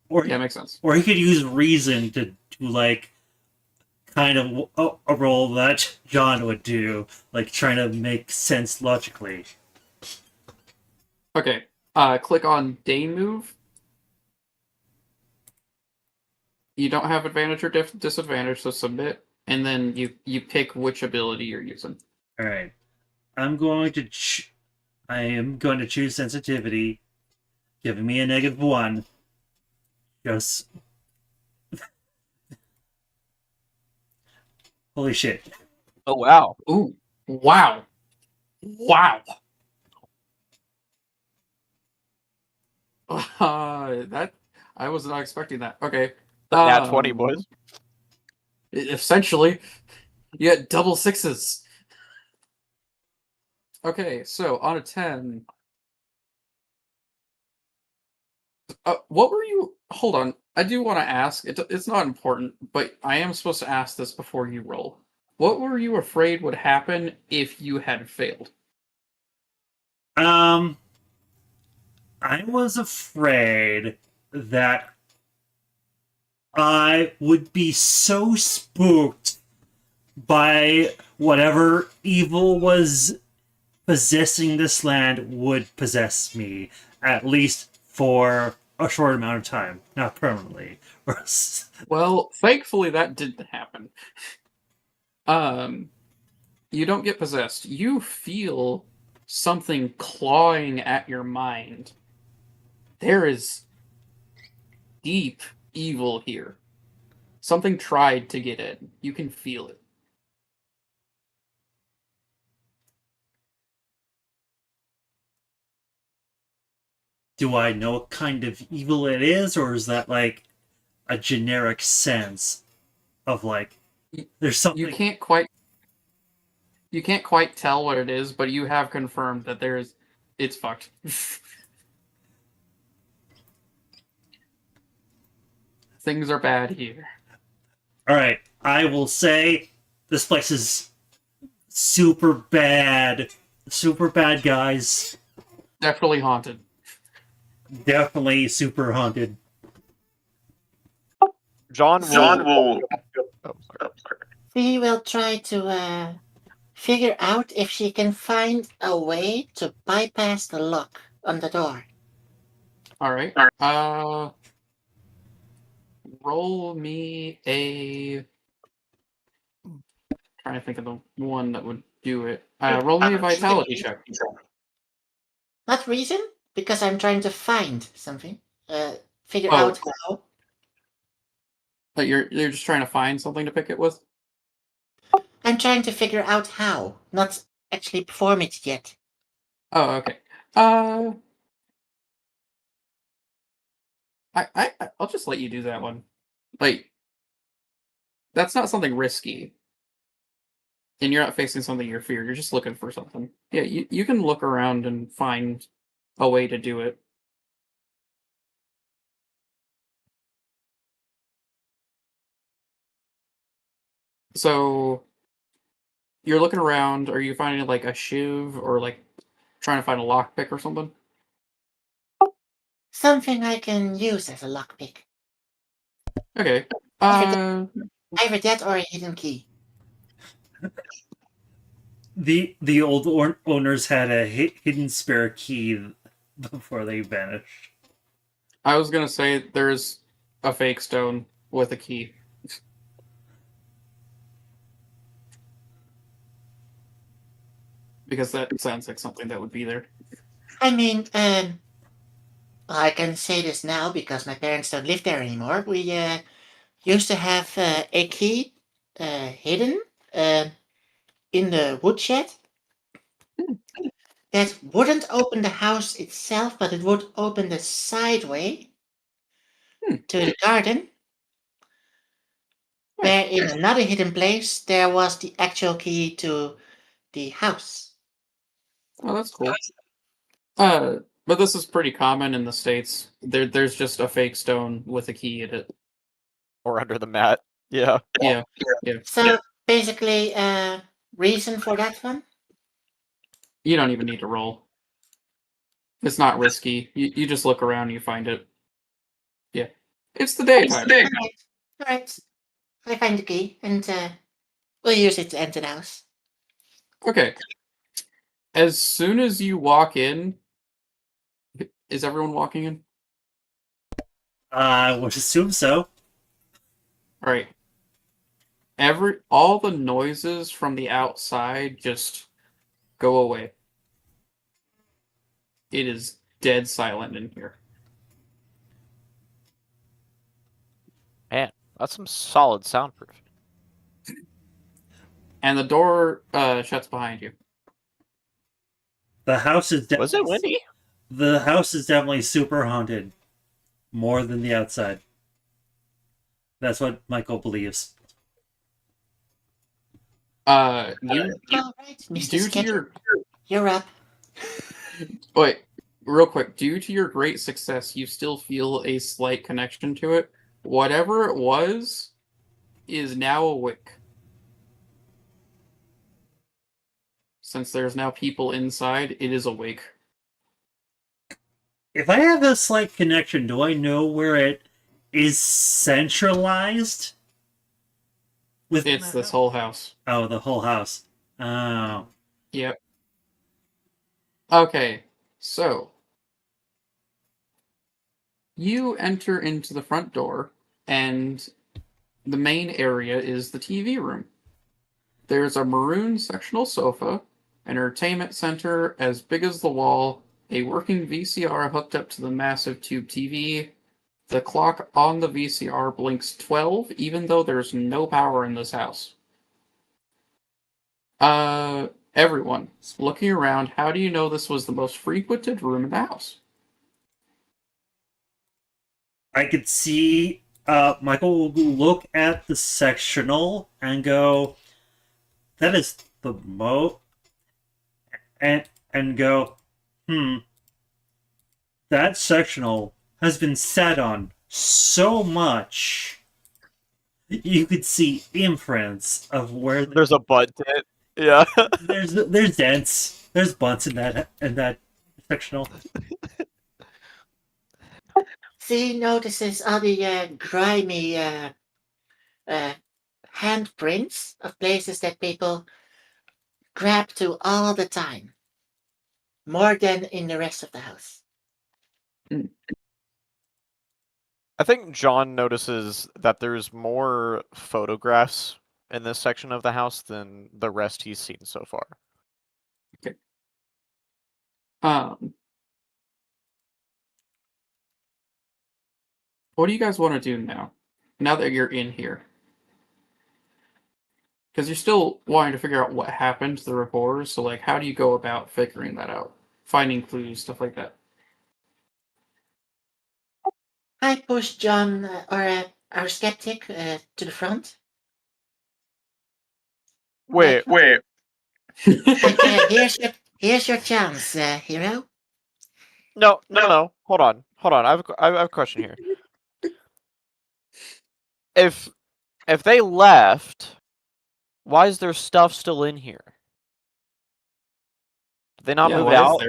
[SPEAKER 1] Or
[SPEAKER 2] Yeah, makes sense.
[SPEAKER 1] or he could use reason to like kind of a role that John would do, like trying to make sense logically.
[SPEAKER 2] Okay, click on day move. You don't have advantage or disadvantage, so submit, and then you pick which ability you're using.
[SPEAKER 1] All right, I am going to choose sensitivity, giving me a -1. Just holy shit!
[SPEAKER 4] Oh wow!
[SPEAKER 2] Ooh, wow, wow. That I was not expecting that. Okay,
[SPEAKER 4] Nat 20, boys.
[SPEAKER 2] Essentially, you get double sixes. Okay, so on a 10, What were you? Hold on. I do want to ask. It's not important, but I am supposed to ask this before you roll. What were you afraid would happen if you had failed?
[SPEAKER 1] I was afraid that I would be so spooked by whatever evil was possessing this land would possess me, at least for a short amount of time, not permanently.
[SPEAKER 2] Well, thankfully that didn't happen. You don't get possessed. You feel something clawing at your mind. There is deep evil here. Something tried to get in. You can feel it.
[SPEAKER 1] Do I know what kind of evil it is, or is that like a generic sense of like there's something?
[SPEAKER 2] You can't quite tell what it is, but you have confirmed that it's fucked. Things are bad here.
[SPEAKER 1] All right, I will say this place is super bad. Super bad, guys.
[SPEAKER 2] Definitely haunted.
[SPEAKER 1] Definitely super haunted.
[SPEAKER 4] John will. Oh, sorry.
[SPEAKER 3] We will try to figure out if she can find a way to bypass the lock on the door.
[SPEAKER 2] All right. Roll me a. Trying to think of the one that would do it. Roll me a vitality check.
[SPEAKER 3] Not reason, because I'm trying to find something. Figure
[SPEAKER 2] Oh.
[SPEAKER 3] out how.
[SPEAKER 2] But you're just trying to find something to pick it with.
[SPEAKER 3] I'm trying to figure out how, not actually perform it yet.
[SPEAKER 2] Oh, okay. I'll just let you do that one. Like, that's not something risky. And you're not facing something you fear. You're just looking for something. Yeah, you can look around and find a way to do it. So, you're looking around. Are you finding like a shiv or like trying to find a lockpick or something?
[SPEAKER 3] Something I can use as a lockpick.
[SPEAKER 2] Okay.
[SPEAKER 3] Either that or a hidden key.
[SPEAKER 1] The old owners had a hidden spare key before they vanished.
[SPEAKER 2] I was gonna say there's a fake stone with a key. Because that sounds like something that would be there.
[SPEAKER 3] I mean, I can say this now because my parents don't live there anymore. We used to have a key hidden in the woodshed that wouldn't open the house itself, but it would open the sideway to the garden. Where in another hidden place there was the actual key to the house.
[SPEAKER 2] Oh, that's cool. But this is pretty common in the States. There's just a fake stone with a key in it.
[SPEAKER 4] Or under the mat. Yeah.
[SPEAKER 2] Yeah.
[SPEAKER 3] So basically, reason for that one?
[SPEAKER 2] You don't even need to roll. It's not risky. You just look around and you find it. Yeah. It's the daytime.
[SPEAKER 3] All right. I find the key and we'll use it to enter the house.
[SPEAKER 2] Okay. As soon as you walk in, is everyone walking in?
[SPEAKER 1] I would assume so.
[SPEAKER 2] All right. All the noises from the outside just go away. It is dead silent in here.
[SPEAKER 4] Man, that's some solid soundproof.
[SPEAKER 2] And the door shuts behind you.
[SPEAKER 1] The house is
[SPEAKER 4] Was it windy?
[SPEAKER 1] The house is definitely super haunted, more than the outside. That's what Michael believes.
[SPEAKER 3] All right, Mr.
[SPEAKER 2] Due to
[SPEAKER 3] Skipper,
[SPEAKER 2] your
[SPEAKER 3] you're up.
[SPEAKER 2] wait, real quick, due to your great success, you still feel a slight connection to it. Whatever it was is now awake. Since there's now people inside, it is awake.
[SPEAKER 1] If I have a slight connection, do I know where it is centralized?
[SPEAKER 2] It's this whole house.
[SPEAKER 1] Oh, the whole house. Oh.
[SPEAKER 2] Yep. Okay, so you enter into the front door, and the main area is the TV room. There's a maroon sectional sofa, an entertainment center as big as the wall, a working VCR hooked up to the massive tube TV. The clock on the VCR blinks 12, even though there's no power in this house. Everyone, looking around, how do you know this was the most frequented room in the house?
[SPEAKER 1] I could see Michael will look at the sectional and go, that is the and go, that sectional has been sat on so much. You could see imprints of where
[SPEAKER 4] There's a butt tit. Yeah.
[SPEAKER 1] there's dents, there's butts in that sectional.
[SPEAKER 3] See, notices all the grimy handprints of places that people grab to all the time. More than in the rest of the house.
[SPEAKER 4] I think John notices that there's more photographs in this section of the house than the rest he's seen so far.
[SPEAKER 2] What do you guys want to do now? Now that you're in here? Because you're still wanting to figure out what happened to the reporters, so like, how do you go about figuring that out? Finding clues, stuff like that.
[SPEAKER 3] I push John or our skeptic to the front.
[SPEAKER 4] Wait.
[SPEAKER 3] Like, here's your chance, hero.
[SPEAKER 4] No. Hold on. I have a question here. If they left, why is their stuff still in here? Did they not move out?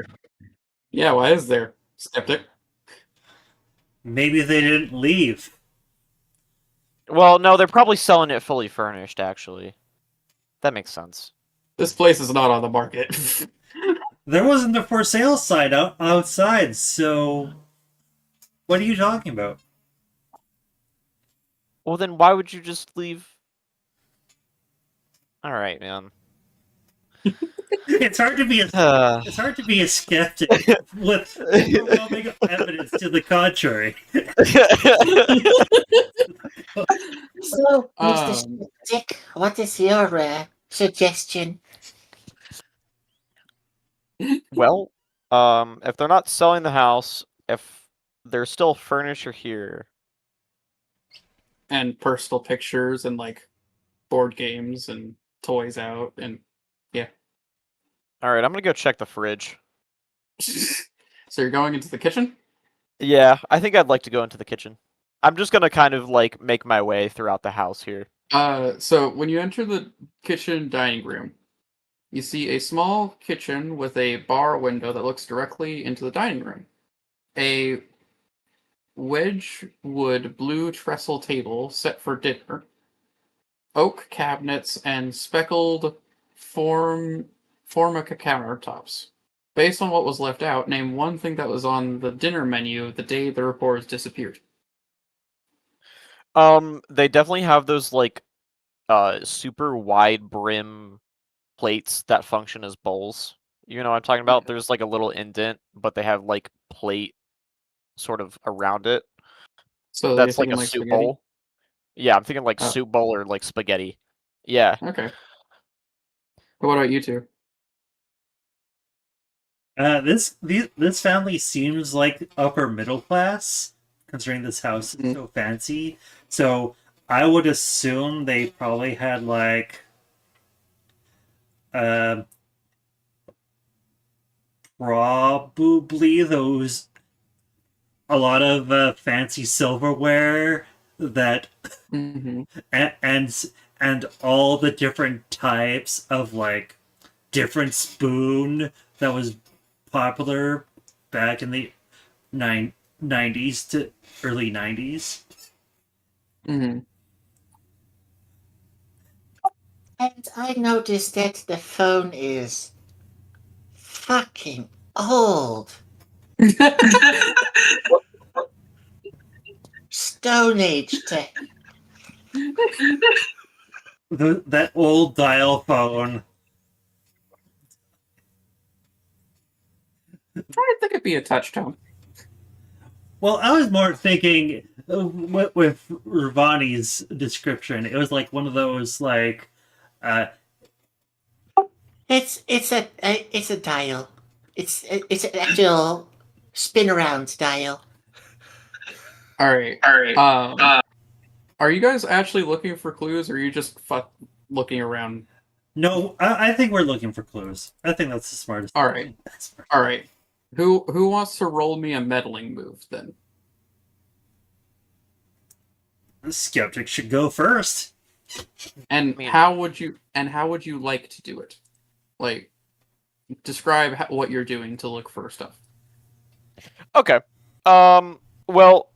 [SPEAKER 2] Yeah, why is there? Skeptic.
[SPEAKER 1] Maybe they didn't leave.
[SPEAKER 4] Well, no, they're probably selling it fully furnished, actually. That makes sense.
[SPEAKER 2] This place is not on the market.
[SPEAKER 1] There wasn't a for sale sign outside, so what are you talking about?
[SPEAKER 4] Well, then why would you just leave? All right, man.
[SPEAKER 1] It's hard to be a skeptic with overwhelming evidence to the contrary.
[SPEAKER 3] So, Mr. Skeptic, what is your suggestion?
[SPEAKER 4] Well, if they're not selling the house, if there's still furniture here,
[SPEAKER 2] and personal pictures and like board games and toys out and yeah.
[SPEAKER 4] all right, I'm gonna go check the fridge.
[SPEAKER 2] So you're going into the kitchen?
[SPEAKER 4] Yeah, I think I'd like to go into the kitchen. I'm just gonna kind of like make my way throughout the house here.
[SPEAKER 2] So when you enter the kitchen dining room, you see a small kitchen with a bar window that looks directly into the dining room. A wedgewood blue trestle table set for dinner. Oak cabinets and speckled formica countertops. Based on what was left out, name one thing that was on the dinner menu the day the reporters disappeared.
[SPEAKER 4] They definitely have those like super wide brim plates that function as bowls. You know what I'm talking about?
[SPEAKER 2] Okay.
[SPEAKER 4] There's like a little indent, but they have like plate sort of around it.
[SPEAKER 2] So
[SPEAKER 4] That's
[SPEAKER 2] you're
[SPEAKER 4] like a
[SPEAKER 2] thinking
[SPEAKER 4] soup
[SPEAKER 2] spaghetti?
[SPEAKER 4] bowl. Yeah, I'm thinking like
[SPEAKER 2] Oh.
[SPEAKER 4] soup bowl or like spaghetti. Yeah.
[SPEAKER 2] Okay. What about you two?
[SPEAKER 1] This family seems like upper middle class, considering this house is so fancy. So I would assume they probably had like probably those a lot of fancy silverware that
[SPEAKER 2] Mm-hmm.
[SPEAKER 1] and all the different types of like different spoon that was popular back in the 90s to early 90s.
[SPEAKER 2] Mm-hmm.
[SPEAKER 3] And I noticed that the phone is fucking old. Stone Age tech.
[SPEAKER 1] That old dial phone.
[SPEAKER 2] I think it'd be a touch tone.
[SPEAKER 1] Well, I was more thinking with Ravani's description. It was like one of those like uh,
[SPEAKER 3] It's a dial. It's an actual spin around dial.
[SPEAKER 2] All right.
[SPEAKER 3] All right.
[SPEAKER 2] Are you guys actually looking for clues, or are you just looking around?
[SPEAKER 1] no. I think we're looking for clues. I think that's the smartest.
[SPEAKER 2] All right.
[SPEAKER 1] That's smart.
[SPEAKER 2] All right. Who wants to roll me a meddling move then?
[SPEAKER 1] The skeptic should go first.
[SPEAKER 2] And
[SPEAKER 4] I mean-
[SPEAKER 2] how would you like to do it? Like, describe what you're doing to look for stuff.
[SPEAKER 4] Okay. Well,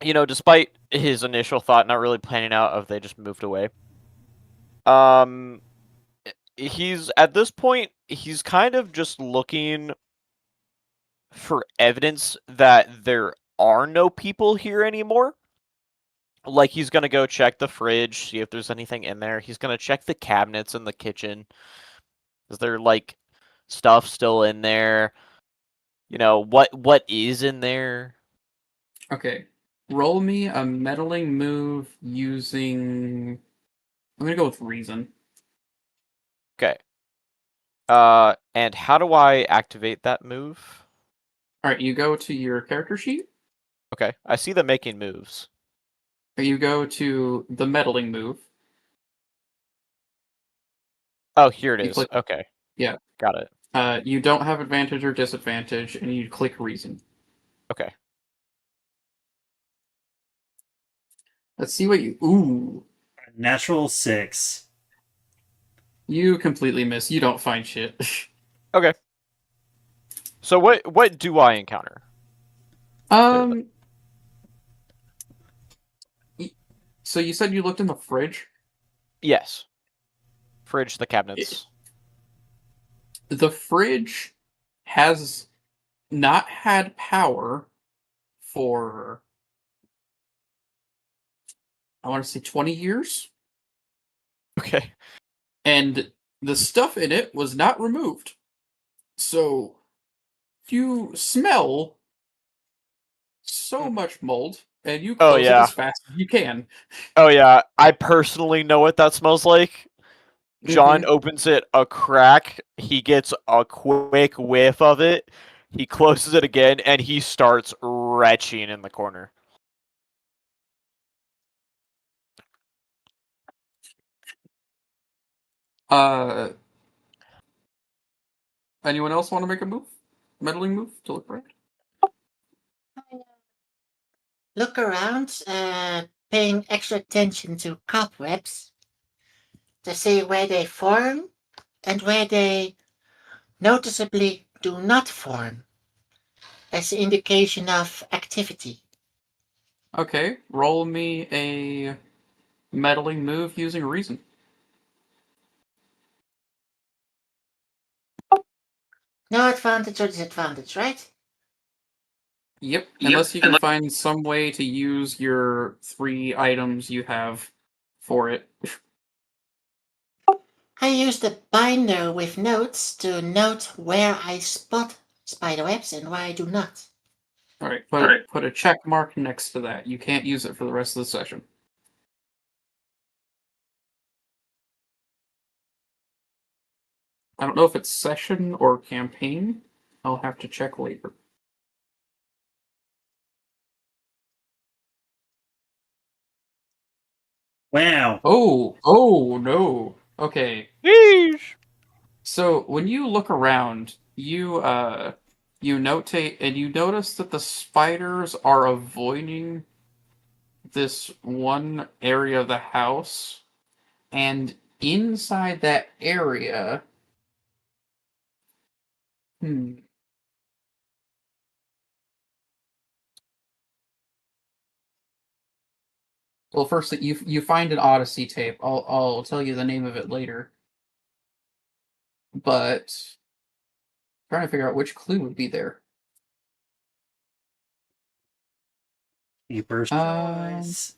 [SPEAKER 4] despite his initial thought not really planning out if they just moved away, he's at this point he's kind of just looking for evidence that there are no people here anymore. Like, he's gonna go check the fridge, see if there's anything in there. He's gonna check the cabinets in the kitchen. Is there like stuff still in there? What is in there?
[SPEAKER 2] Okay. Roll me a meddling move using. I'm gonna go with reason.
[SPEAKER 4] Okay. And how do I activate that move?
[SPEAKER 2] All right. You go to your character sheet.
[SPEAKER 4] Okay, I see them making moves.
[SPEAKER 2] You go to the meddling move.
[SPEAKER 4] Oh, here it
[SPEAKER 2] You
[SPEAKER 4] is.
[SPEAKER 2] click.
[SPEAKER 4] Okay.
[SPEAKER 2] Yeah.
[SPEAKER 4] Got it.
[SPEAKER 2] You don't have advantage or disadvantage, and you click reason.
[SPEAKER 4] Okay.
[SPEAKER 2] Let's see what you. Ooh.
[SPEAKER 1] Natural 6.
[SPEAKER 2] You completely miss. You don't find shit.
[SPEAKER 4] Okay. So what do I encounter?
[SPEAKER 2] um. So you said you looked in the fridge.
[SPEAKER 4] Yes. Fridge, the cabinets.
[SPEAKER 2] The fridge has not had power for, I want to say, 20 years,
[SPEAKER 4] Okay.
[SPEAKER 2] and the stuff in it was not removed. So you smell so much mold, and you
[SPEAKER 4] Oh,
[SPEAKER 2] close it
[SPEAKER 4] yeah.
[SPEAKER 2] as fast as you can.
[SPEAKER 4] Oh yeah, I personally know what that smells like. John opens it a crack, he gets a quick whiff of it, he closes it again, and he starts retching in the corner.
[SPEAKER 2] Uh, anyone else want to make a move? Meddling move to look around?
[SPEAKER 3] Look around, paying extra attention to cobwebs to see where they form and where they noticeably do not form as an indication of activity.
[SPEAKER 2] Okay, roll me a meddling move using reason.
[SPEAKER 3] No advantage or disadvantage, right?
[SPEAKER 2] Yep, unless you can find some way to use your 3 items you have for it.
[SPEAKER 3] I use the binder with notes to note where I spot spiderwebs and where I do not.
[SPEAKER 2] Alright, put a check mark next to that. You can't use it for the rest of the session. I don't know if it's session or campaign. I'll have to check later.
[SPEAKER 1] Wow.
[SPEAKER 2] Oh no. Okay.
[SPEAKER 4] Yeesh!
[SPEAKER 2] So when you look around, you notate and you notice that the spiders are avoiding this one area of the house, and inside that area, hmm. Well, first you find an Odyssey tape. I'll tell you the name of it later. But trying to figure out which clue would be there.
[SPEAKER 1] You first choice.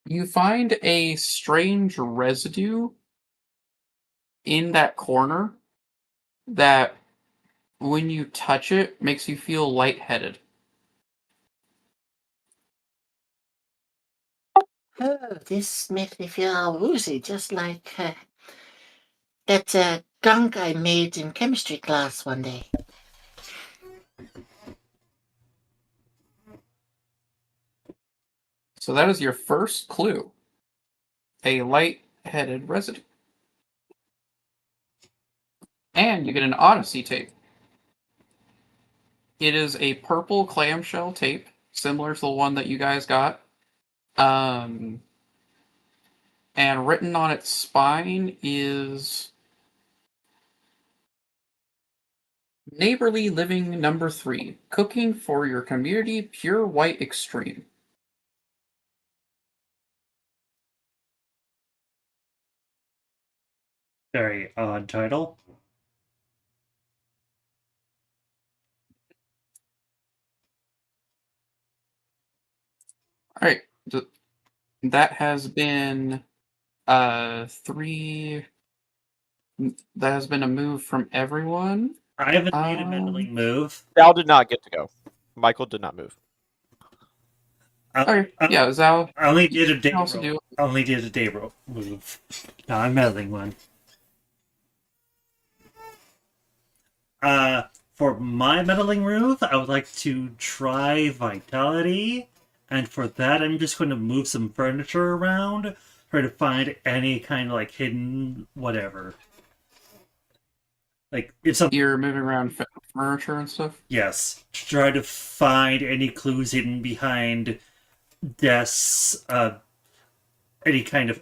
[SPEAKER 2] You find a strange residue in that corner that, when you touch it, makes you feel lightheaded.
[SPEAKER 3] Oh, this makes me feel all woozy, just like that gunk I made in chemistry class one day.
[SPEAKER 2] So that is your first clue. A light-headed residue. And you get an Odyssey tape. It is a purple clamshell tape, similar to the one that you guys got. And written on its spine is Neighborly Living Number 3, Cooking for Your Community, Pure White Extreme.
[SPEAKER 1] Very odd title.
[SPEAKER 2] All right, that has been three. That has been a move from everyone.
[SPEAKER 1] I haven't made a meddling move.
[SPEAKER 4] Val did not get to go. Michael did not move.
[SPEAKER 2] Okay, yeah, Zal.
[SPEAKER 1] I only did a
[SPEAKER 2] you
[SPEAKER 1] day
[SPEAKER 2] can also
[SPEAKER 1] roll.
[SPEAKER 2] do-
[SPEAKER 1] I only did a day roll move. Not a meddling one. For my meddling move, I would like to try Vitality, and for that, I'm just going to move some furniture around, try to find any kind of like hidden whatever. Like if something,
[SPEAKER 2] You're moving around furniture and stuff.
[SPEAKER 1] yes, try to find any clues hidden behind desks, any kind of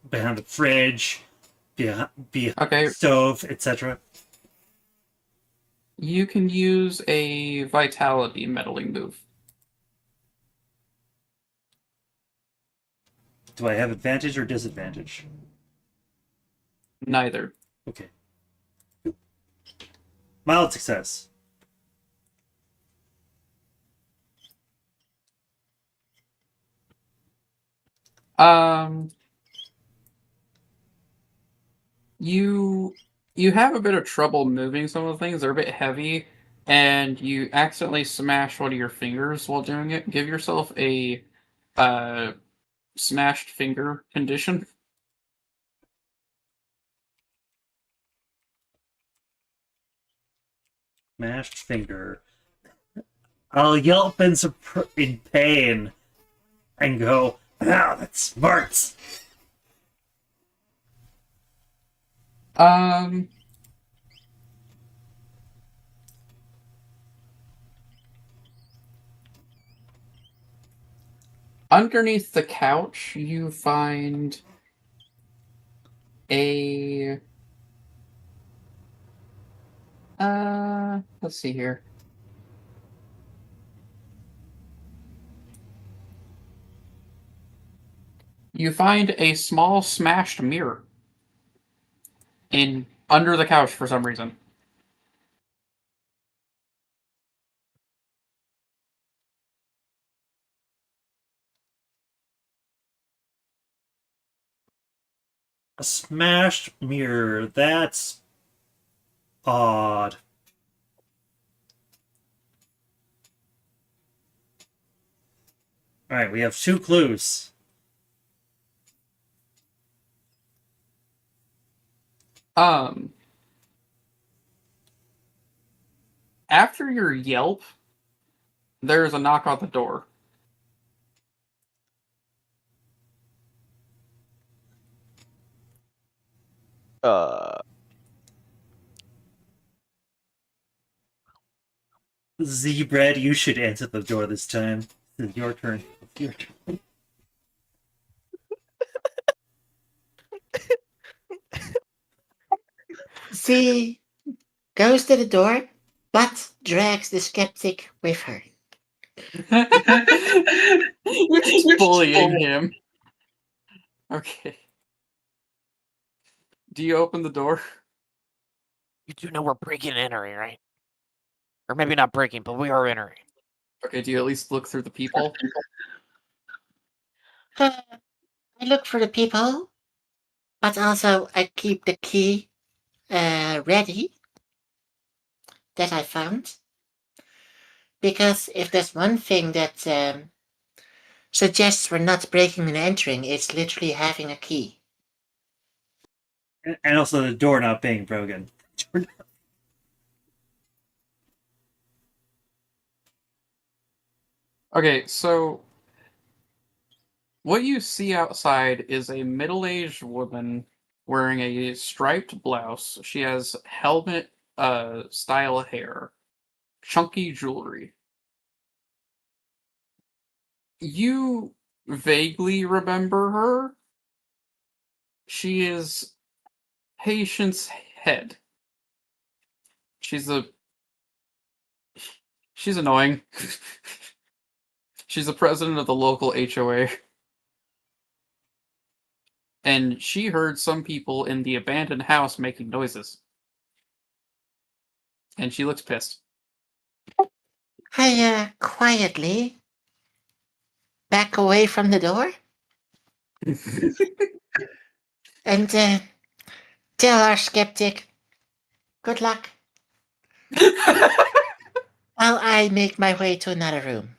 [SPEAKER 1] behind the fridge, behind
[SPEAKER 2] Okay,
[SPEAKER 1] stove, etc.
[SPEAKER 2] you can use a Vitality meddling move.
[SPEAKER 1] Do I have advantage or disadvantage?
[SPEAKER 2] Neither.
[SPEAKER 1] Okay. Mild success.
[SPEAKER 2] You have a bit of trouble moving some of the things. They're a bit heavy, and you accidentally smash one of your fingers while doing it. Give yourself a smashed finger condition.
[SPEAKER 1] Mashed finger. I'll yelp in, in pain and go, "Ah, that smarts!"
[SPEAKER 2] Um, Underneath the couch, you find a let's see here. You find a small smashed mirror in under the couch for some reason.
[SPEAKER 1] A smashed mirror. That's odd. Alright, we have 2 clues.
[SPEAKER 2] After your yelp, there's a knock on the door.
[SPEAKER 1] Z-Bread, you should answer the door this time. This is your turn. It's your turn.
[SPEAKER 3] Z goes to the door, but drags the skeptic with her.
[SPEAKER 2] You're just bullying him. Okay. Do you open the door?
[SPEAKER 4] You do know we're breaking and entering, right? Or maybe not breaking, but we are entering.
[SPEAKER 2] Okay, do you at least look through the peephole?
[SPEAKER 3] I look for the people, but also I keep the key ready that I found. Because if there's one thing that suggests we're not breaking and entering, it's literally having a key.
[SPEAKER 1] And also the door not being broken.
[SPEAKER 2] Okay, so what you see outside is a middle-aged woman wearing a striped blouse. She has helmet style hair, chunky jewelry. You vaguely remember her. She is Patience Head. She's annoying. She's the president of the local HOA. And she heard some people in the abandoned house making noises. And she looks pissed.
[SPEAKER 3] I quietly back away from the door and tell our skeptic, good luck. While I make my way to another room.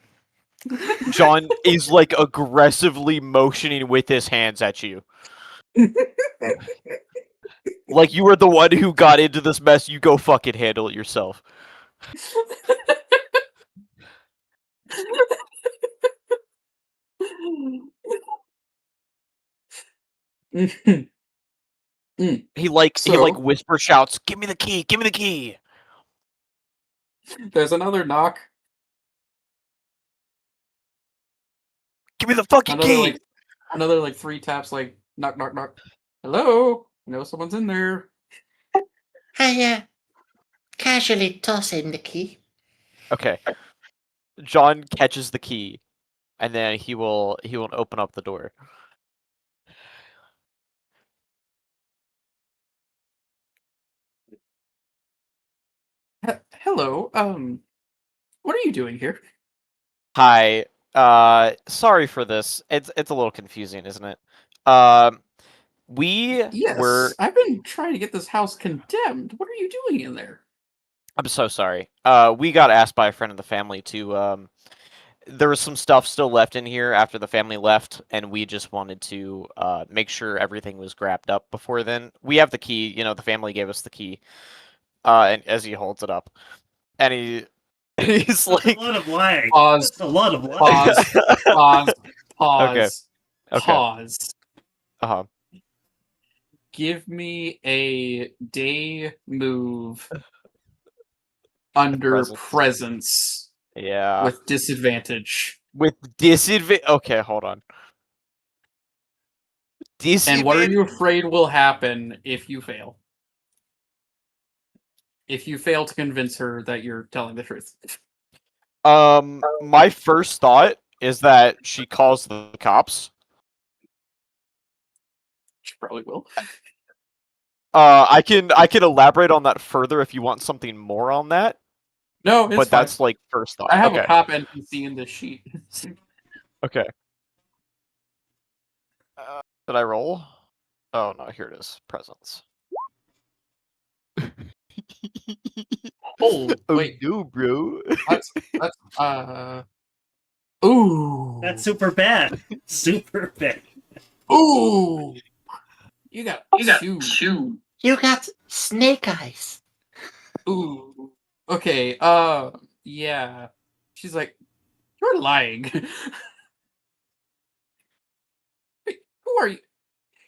[SPEAKER 4] John is like aggressively motioning with his hands at you. Like you were the one who got into this mess, you go fucking handle it yourself. He whisper shouts, "Give me the key! Give me the key!"
[SPEAKER 2] There's another knock.
[SPEAKER 4] Give me the fucking key!
[SPEAKER 2] Another like 3 taps, like knock, knock, knock. Hello? I know someone's in there.
[SPEAKER 3] I casually toss in the key.
[SPEAKER 4] Okay. John catches the key, and then he will open up the door.
[SPEAKER 2] Hello. What are you doing here?
[SPEAKER 4] Hi. Sorry for this. It's a little confusing, isn't it? We
[SPEAKER 2] Yes,
[SPEAKER 4] were.
[SPEAKER 2] I've been trying to get this house condemned. What are you doing in there?
[SPEAKER 4] I'm so sorry. We got asked by a friend of the family to. There was some stuff still left in here after the family left, and we just wanted to make sure everything was grabbed up before then. We have the key. You know, the family gave us the key. And as he holds it up, and he's like,
[SPEAKER 1] a lot of lag.
[SPEAKER 2] Pause.
[SPEAKER 1] That's a lot of lag.
[SPEAKER 2] Pause.
[SPEAKER 4] Okay.
[SPEAKER 2] Pause.
[SPEAKER 4] Uh-huh.
[SPEAKER 2] Give me a day move under presence.
[SPEAKER 4] Yeah.
[SPEAKER 2] With disadvantage.
[SPEAKER 4] With disadvantage. Okay, hold on.
[SPEAKER 2] And what are you afraid will happen if you fail? If you fail to convince her that you're telling the truth.
[SPEAKER 4] My first thought is that she calls the cops.
[SPEAKER 2] She probably will.
[SPEAKER 4] I can elaborate on that further if you want something more on that.
[SPEAKER 2] No, it's
[SPEAKER 4] but
[SPEAKER 2] fine.
[SPEAKER 4] That's like first thought.
[SPEAKER 2] I have a cop NPC in this sheet.
[SPEAKER 4] Okay. Did I roll? Oh no, here it is. Presence.
[SPEAKER 2] Oh wait,
[SPEAKER 4] no, bro.
[SPEAKER 2] that's Ooh.
[SPEAKER 1] That's super bad. Super bad.
[SPEAKER 2] Ooh. You got two.
[SPEAKER 3] You got snake eyes.
[SPEAKER 2] Ooh. Okay. Yeah. She's like, you're lying. Wait, who are you?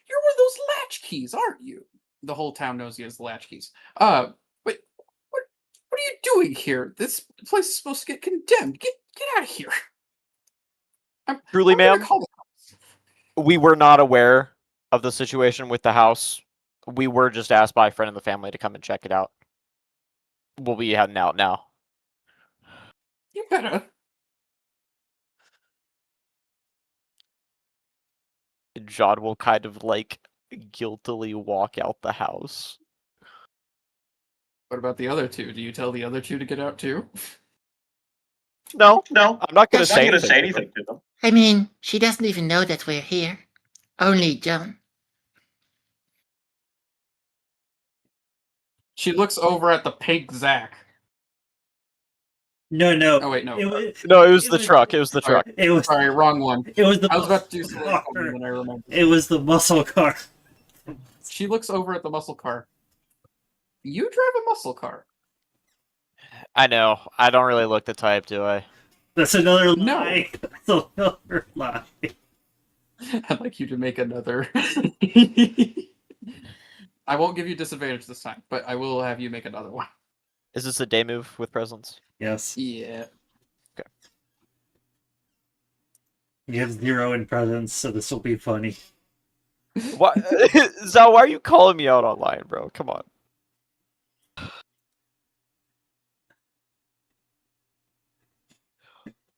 [SPEAKER 2] You're one of those latch keys, aren't you? The whole town knows you as the latch keys. Wait, what are you doing here? This place is supposed to get condemned. Get out of here.
[SPEAKER 4] Truly,
[SPEAKER 2] I'm gonna
[SPEAKER 4] ma'am,
[SPEAKER 2] call the cops.
[SPEAKER 4] we were not aware of the situation with the house. We were just asked by a friend of the family to come and check it out. We'll be heading out now.
[SPEAKER 2] You better.
[SPEAKER 4] John will kind of like guiltily walk out the house.
[SPEAKER 2] What about the other two? Do you tell the other two to get out too?
[SPEAKER 4] No,
[SPEAKER 5] No,
[SPEAKER 4] I'm not gonna
[SPEAKER 3] That's
[SPEAKER 4] say
[SPEAKER 5] I'm not
[SPEAKER 4] anything.
[SPEAKER 5] gonna say anything to them.
[SPEAKER 3] I mean, she doesn't even know that we're here. Only John.
[SPEAKER 2] She looks over at the pink Zach.
[SPEAKER 1] No, no.
[SPEAKER 2] Oh wait, no.
[SPEAKER 4] No, it was the truck. It was the
[SPEAKER 2] Sorry.
[SPEAKER 4] truck.
[SPEAKER 1] It was.
[SPEAKER 2] Sorry, wrong one.
[SPEAKER 1] It was the.
[SPEAKER 2] I was about to do
[SPEAKER 1] muscle
[SPEAKER 2] something
[SPEAKER 1] car.
[SPEAKER 2] funny, and then I remembered.
[SPEAKER 1] It was the muscle car.
[SPEAKER 2] She looks over at the muscle car. You drive a muscle car.
[SPEAKER 4] I know. I don't really look the type, do I?
[SPEAKER 1] That's another
[SPEAKER 2] No.
[SPEAKER 1] lie. That's another lie.
[SPEAKER 2] I'd like you to make another. I won't give you disadvantage this time, but I will have you make another one.
[SPEAKER 4] Is this a day move with presence?
[SPEAKER 1] Yes.
[SPEAKER 2] Yeah.
[SPEAKER 1] You have 0 in presence, so this will be funny.
[SPEAKER 4] What? Zal, why are you calling me out online, bro? Come on.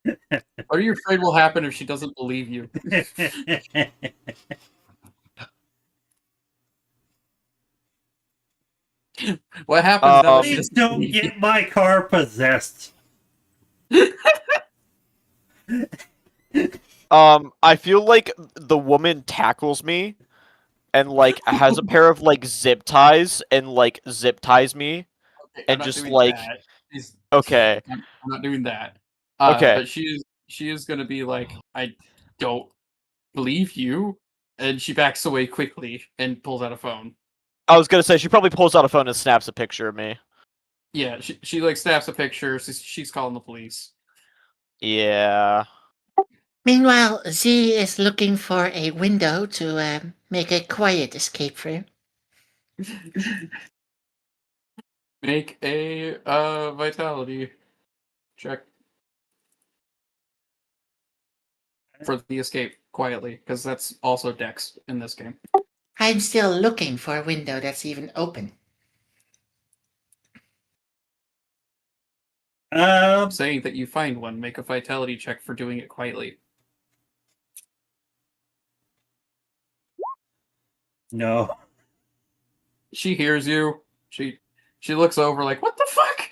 [SPEAKER 2] What are you afraid will happen if she doesn't believe you? What happens now that she
[SPEAKER 1] Please
[SPEAKER 2] doesn't
[SPEAKER 1] don't
[SPEAKER 2] believe you?
[SPEAKER 1] get my car possessed.
[SPEAKER 4] I feel like the woman tackles me and like has a pair of like zip ties and like zip ties me.
[SPEAKER 2] Okay,
[SPEAKER 4] And
[SPEAKER 2] I'm not
[SPEAKER 4] just,
[SPEAKER 2] doing
[SPEAKER 4] like-
[SPEAKER 2] that. She's-
[SPEAKER 4] Okay.
[SPEAKER 2] I'm not doing that.
[SPEAKER 4] Okay.
[SPEAKER 2] But she is gonna be like, I don't believe you, and she backs away quickly and pulls out a phone.
[SPEAKER 4] I was gonna say she probably pulls out a phone and snaps a picture of me.
[SPEAKER 2] Yeah, she like snaps a picture. She's calling the police.
[SPEAKER 4] Yeah.
[SPEAKER 3] Meanwhile, Z is looking for a window to make a quiet escape through.
[SPEAKER 2] Make a vitality check for the escape quietly, because that's also Dex in this game.
[SPEAKER 3] I'm still looking for a window that's even open.
[SPEAKER 2] Saying that you find one, make a vitality check for doing it quietly.
[SPEAKER 1] No.
[SPEAKER 2] She hears you. She looks over like, what the fuck?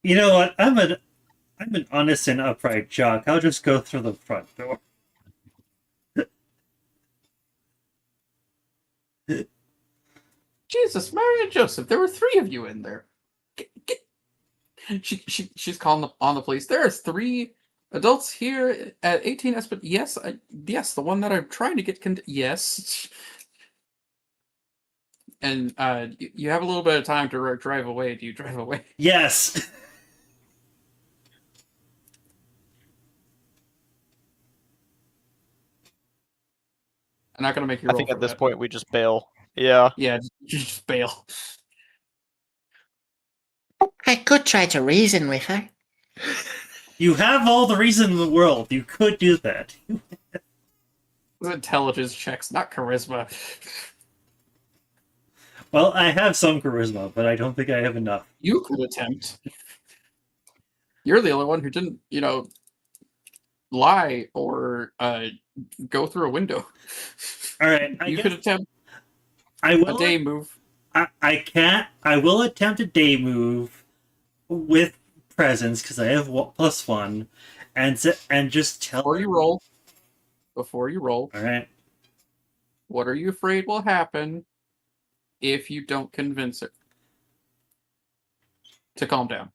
[SPEAKER 1] You know what? I'm an honest and upright jock. I'll just go through the front door.
[SPEAKER 2] Jesus, Mary and Joseph, there were 3 of you in there. She's calling on the police. There are 3 adults here at 18S, but yes, yes, the one that I'm trying to get yes. And you have a little bit of time to drive away. Do you drive away?
[SPEAKER 1] Yes.
[SPEAKER 2] I'm not gonna make you
[SPEAKER 4] I
[SPEAKER 2] roll
[SPEAKER 4] think
[SPEAKER 2] for
[SPEAKER 4] at this
[SPEAKER 2] that.
[SPEAKER 4] point we just bail. Yeah.
[SPEAKER 2] Yeah, just bail.
[SPEAKER 3] I could try to reason with her.
[SPEAKER 1] You have all the reason in the world. You could do that.
[SPEAKER 2] Intelligence checks, not charisma.
[SPEAKER 1] Well, I have some charisma, but I don't think I have enough.
[SPEAKER 2] You could attempt. You're the only one who didn't, lie or go through a window.
[SPEAKER 1] All right,
[SPEAKER 2] You could attempt
[SPEAKER 1] I
[SPEAKER 2] a
[SPEAKER 1] will.
[SPEAKER 2] day move.
[SPEAKER 1] I can't. I will attempt a day move with presence because I have +1, and just tell.
[SPEAKER 2] Before you roll,
[SPEAKER 1] All right.
[SPEAKER 2] what are you afraid will happen if you don't convince her to calm down?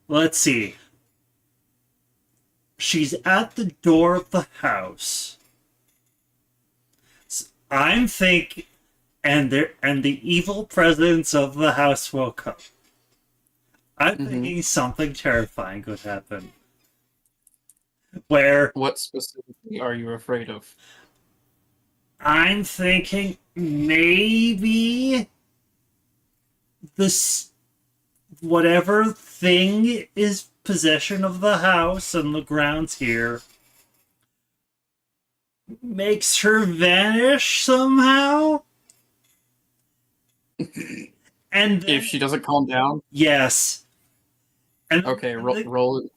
[SPEAKER 1] let's see. She's at the door of the house. I'm thinking, and the evil presence of the house will come. I'm thinking something terrifying could happen. Where
[SPEAKER 2] What specifically are you afraid of?
[SPEAKER 1] I'm thinking maybe this whatever thing is possession of the house and the grounds here makes her vanish somehow. And then,
[SPEAKER 2] If she doesn't calm down,
[SPEAKER 1] yes. And
[SPEAKER 2] okay, roll.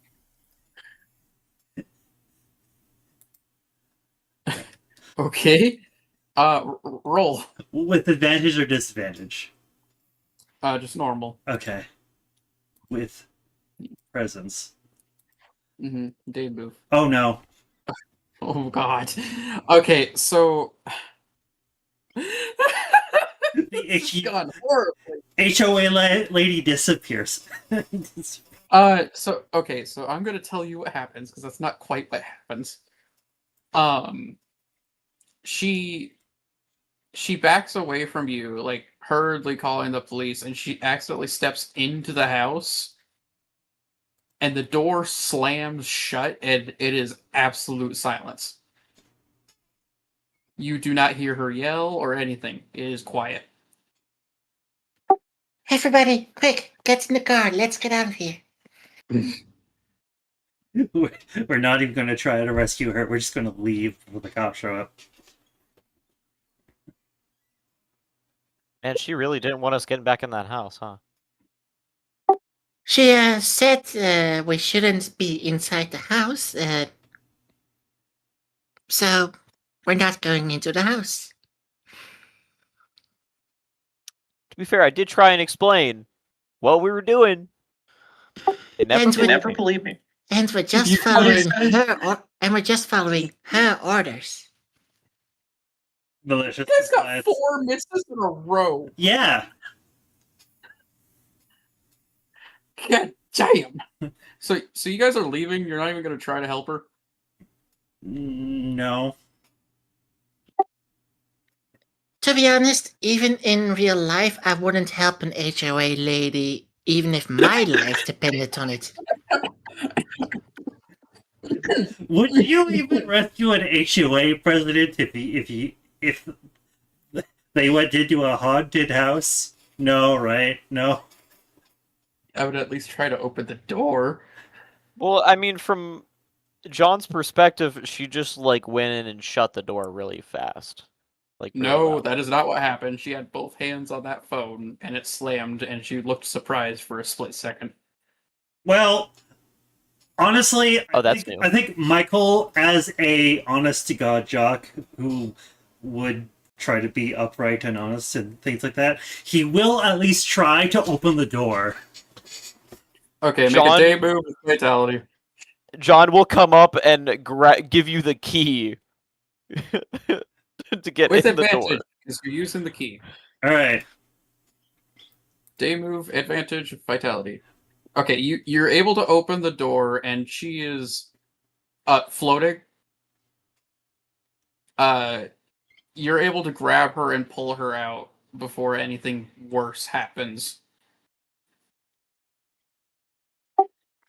[SPEAKER 2] Okay. Roll.
[SPEAKER 1] With advantage or disadvantage?
[SPEAKER 2] Just normal.
[SPEAKER 1] Okay. With presence.
[SPEAKER 2] Day move.
[SPEAKER 1] Oh no.
[SPEAKER 2] Oh god. Okay, so it's gone horribly.
[SPEAKER 1] HOA lady disappears.
[SPEAKER 2] So I'm gonna tell you what happens because that's not quite what happens. She backs away from you, like hurriedly calling the police, and she accidentally steps into the house, and the door slams shut, and it is absolute silence. You do not hear her yell or anything. It is quiet.
[SPEAKER 3] Everybody, quick, get in the car. Let's get out of here.
[SPEAKER 1] We're not even going to try to rescue her. We're just going to leave before the cops show up.
[SPEAKER 4] And she really didn't want us getting back in that house, huh?
[SPEAKER 3] She said we shouldn't be inside the house, so we're not going into the house.
[SPEAKER 4] To be fair, I did try and explain what we were doing. They never believed me.
[SPEAKER 3] And we're just following her orders.
[SPEAKER 1] Malicious.
[SPEAKER 2] You guys got 4 misses in a row.
[SPEAKER 1] Yeah.
[SPEAKER 2] God damn. So you guys are leaving? You're not even going to try to help her?
[SPEAKER 1] No.
[SPEAKER 3] To be honest, even in real life, I wouldn't help an HOA lady, even if my life depended on it.
[SPEAKER 1] Would you even rescue an HOA president if they went into a haunted house? No, right? No.
[SPEAKER 2] I would at least try to open the door.
[SPEAKER 4] Well, I mean, from John's perspective, she just like went in and shut the door really fast. Like
[SPEAKER 2] No, that is not what happened. She had both hands on that phone, and it slammed, and she looked surprised for a split second.
[SPEAKER 1] Well, honestly,
[SPEAKER 4] that's new.
[SPEAKER 1] I think Michael, as a honest-to-God jock who would try to be upright and honest and things like that, he will at least try to open the door.
[SPEAKER 2] Okay,
[SPEAKER 4] John,
[SPEAKER 2] make a day move with fatality.
[SPEAKER 4] John will come up and give you the key to get
[SPEAKER 2] with
[SPEAKER 4] in the
[SPEAKER 2] advantage,
[SPEAKER 4] door.
[SPEAKER 2] because you're using the key.
[SPEAKER 1] All right.
[SPEAKER 2] Day move, advantage, vitality. Okay, you're able to open the door, and she is floating. You're able to grab her and pull her out before anything worse happens.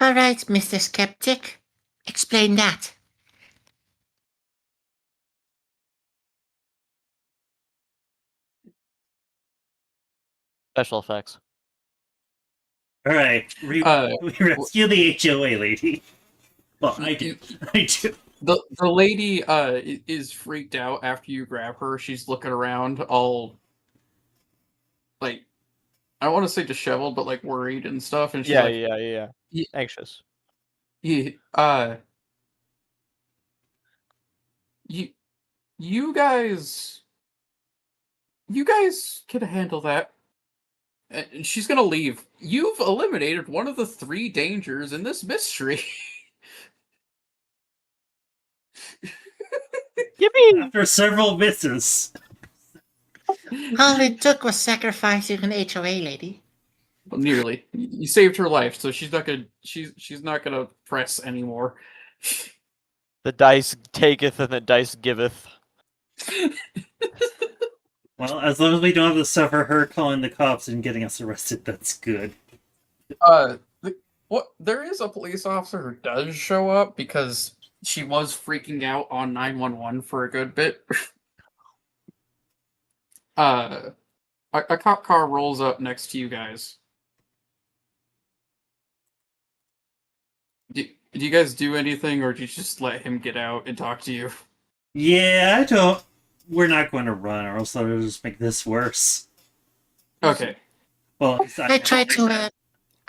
[SPEAKER 3] All right, Mr. Skeptic. Explain that.
[SPEAKER 4] Special effects.
[SPEAKER 1] All right. We rescue the HOA lady. Well, I do. I do.
[SPEAKER 2] The lady is freaked out after you grab her. She's looking around all like, I don't want to say disheveled, but like worried and stuff. And she's
[SPEAKER 4] yeah. Anxious.
[SPEAKER 2] You guys can handle that. And she's gonna leave. You've eliminated one of the 3 dangers in this mystery.
[SPEAKER 4] Yippee!
[SPEAKER 1] After several misses.
[SPEAKER 3] All it took was sacrificing an HOA lady.
[SPEAKER 2] Well, nearly. You saved her life, so she's not gonna press anymore.
[SPEAKER 4] The dice taketh and the dice giveth.
[SPEAKER 1] Well, as long as we don't have to suffer her calling the cops and getting us arrested, that's good.
[SPEAKER 2] What there is a police officer who does show up because she was freaking out on 911 for a good bit. A cop car rolls up next to you guys. Do you guys do anything, or do you just let him get out and talk to you?
[SPEAKER 1] Yeah, I don't. We're not going to run, or else it'll just make this worse.
[SPEAKER 2] Okay.
[SPEAKER 1] Well, at least
[SPEAKER 3] I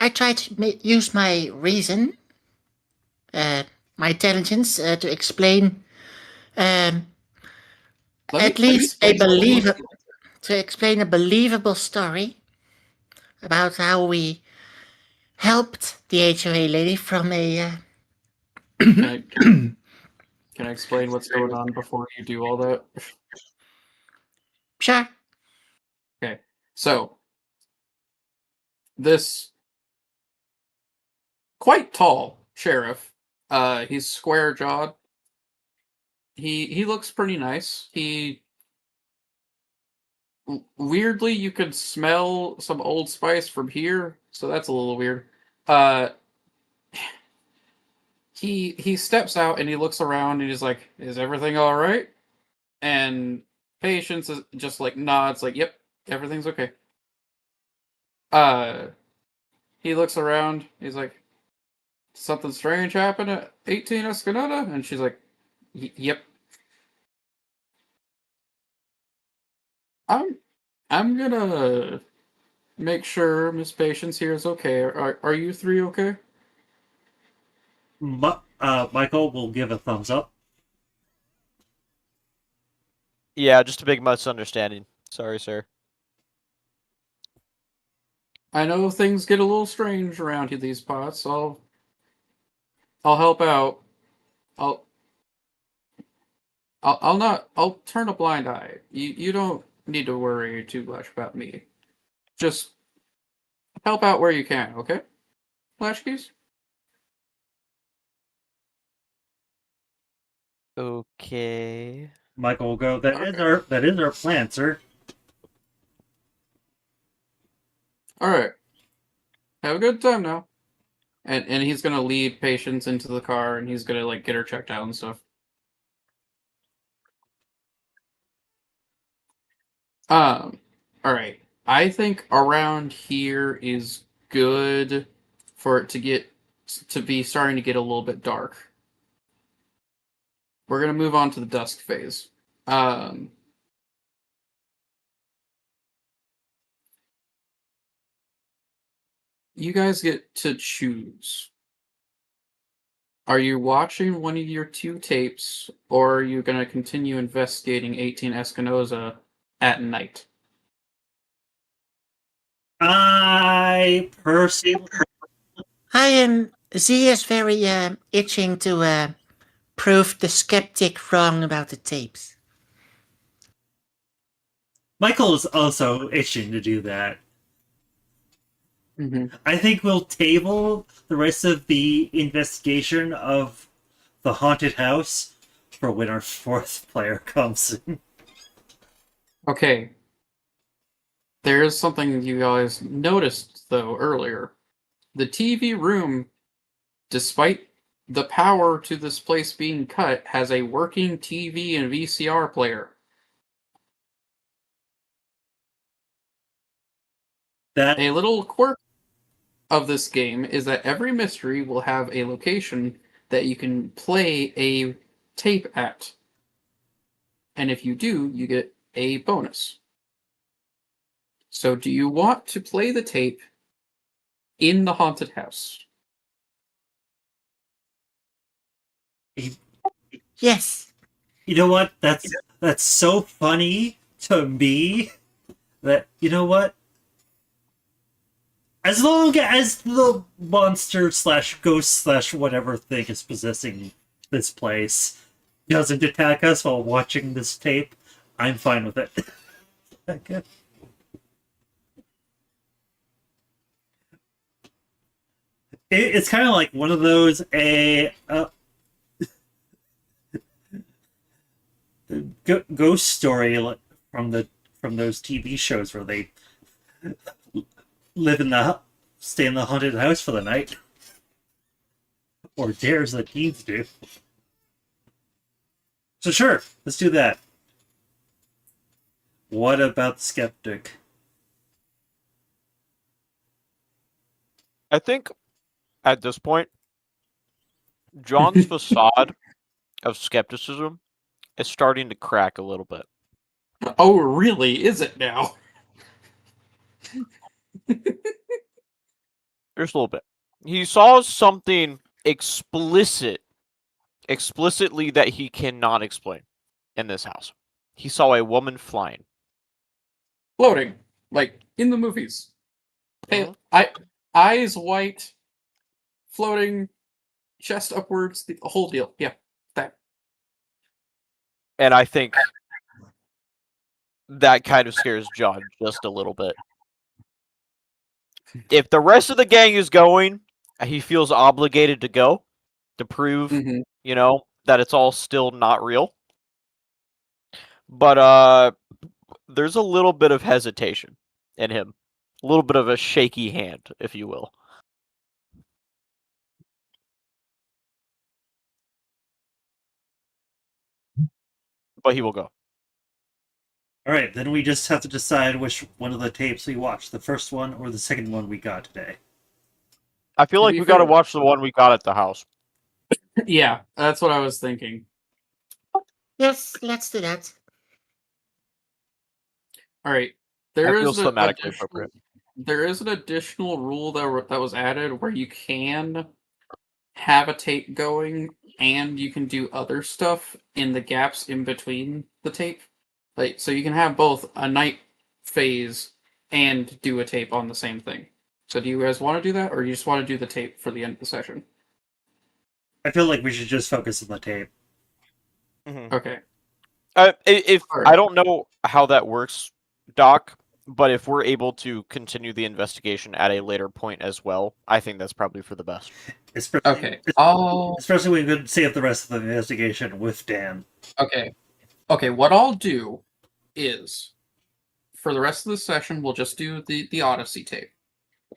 [SPEAKER 3] try to use my reason, my intelligence, to explain, um,
[SPEAKER 2] Let
[SPEAKER 3] at
[SPEAKER 2] me
[SPEAKER 3] least a to explain a believable story about how we helped the HOA lady from a.
[SPEAKER 2] Can I explain what's going on before you do all that?
[SPEAKER 3] Sure.
[SPEAKER 2] Okay. So this quite tall sheriff, he's square jawed. He looks pretty nice. Weirdly, you could smell some Old Spice from here, so that's a little weird. Uh, he steps out and he looks around and he's like, "Is everything all right?" And Patience is just like nods, like, "Yep, everything's okay." Uh, he looks around. He's like, "Something strange happened at 18 Escanada?" And she's like, "Yep." I'm I'm gonna make sure Miss Patience here is okay. Are you three okay?
[SPEAKER 1] Michael will give a thumbs up.
[SPEAKER 4] Yeah, just a big misunderstanding. Sorry, sir.
[SPEAKER 2] I know things get a little strange around here these parts. I'll help out. I'll I'll not I'll turn a blind eye. You don't need to worry too much about me. Just help out where you can, okay? Flashkeys?
[SPEAKER 4] Okay.
[SPEAKER 1] Michael will go.
[SPEAKER 2] Okay.
[SPEAKER 1] That is our plan, sir.
[SPEAKER 2] Alright. Have a good time now. And he's gonna lead Patience into the car and he's gonna like get her checked out and stuff. Um alright. I think around here is good for it to be starting to get a little bit dark. We're gonna move on to the dusk phase. Um you guys get to choose. Are you watching one of your two tapes, or are you going to continue investigating 18 Espinoza at night?
[SPEAKER 1] I personally,
[SPEAKER 3] I am. Z is very itching to prove the skeptic wrong about the tapes.
[SPEAKER 1] Michael is also itching to do that.
[SPEAKER 2] Mm-hmm.
[SPEAKER 1] I think we'll table the rest of the investigation of the haunted house for when our fourth player comes in.
[SPEAKER 2] Okay. There is something you guys noticed, though, earlier. The TV room, despite the power to this place being cut, has a working TV and VCR player.
[SPEAKER 1] That
[SPEAKER 2] A little quirk of this game is that every mystery will have a location that you can play a tape at. And if you do, you get a bonus. So do you want to play the tape in the haunted house?
[SPEAKER 3] Yes.
[SPEAKER 1] you know what? That's so funny to me that you know what? As long as the monster slash ghost slash whatever thing is possessing this place doesn't attack us while watching this tape, I'm fine with it. Okay. it's kind of like one of those ghost story from those TV shows where they live in the stay in the haunted house for the night, or dares that teens do. So sure, let's do that. What about the skeptic?
[SPEAKER 4] I think at this point, John's facade of skepticism is starting to crack a little bit.
[SPEAKER 2] Oh, really? Is it now?
[SPEAKER 4] Just a little bit. He saw something explicitly that he cannot explain in this house. He saw a woman flying.
[SPEAKER 2] Floating, like in the movies. Pale, eyes white, floating, chest upwards, the whole deal. Yeah, that.
[SPEAKER 4] And I think that kind of scares John just a little bit. If the rest of the gang is going, he feels obligated to go to prove, that it's all still not real. But there's a little bit of hesitation in him. A little bit of a shaky hand, if you will. But he will go.
[SPEAKER 1] All right, then we just have to decide which one of the tapes we watch, the first one or the second one we got today.
[SPEAKER 4] I feel
[SPEAKER 2] To
[SPEAKER 4] like
[SPEAKER 2] be
[SPEAKER 4] we got to
[SPEAKER 2] fair-
[SPEAKER 4] watch the one we got at the house.
[SPEAKER 2] Yeah, that's what I was thinking.
[SPEAKER 3] Yes, let's do that.
[SPEAKER 2] All right,
[SPEAKER 4] That feels thematically appropriate.
[SPEAKER 2] there is an additional rule that was added where you can have a tape going and you can do other stuff in the gaps in between the tape. Like, so you can have both a night phase and do a tape on the same thing. So do you guys want to do that, or you just want to do the tape for the end of the session?
[SPEAKER 1] I feel like we should just focus on the tape.
[SPEAKER 4] Mm-hmm.
[SPEAKER 2] Okay.
[SPEAKER 4] If
[SPEAKER 2] Alright.
[SPEAKER 4] I don't know how that works, Doc, but if we're able to continue the investigation at a later point as well, I think that's probably for the best.
[SPEAKER 2] Okay.
[SPEAKER 1] Especially when we could save the rest of the investigation with Dan.
[SPEAKER 2] Okay. Okay, what I'll do is for the rest of the session we'll just do the Odyssey tape.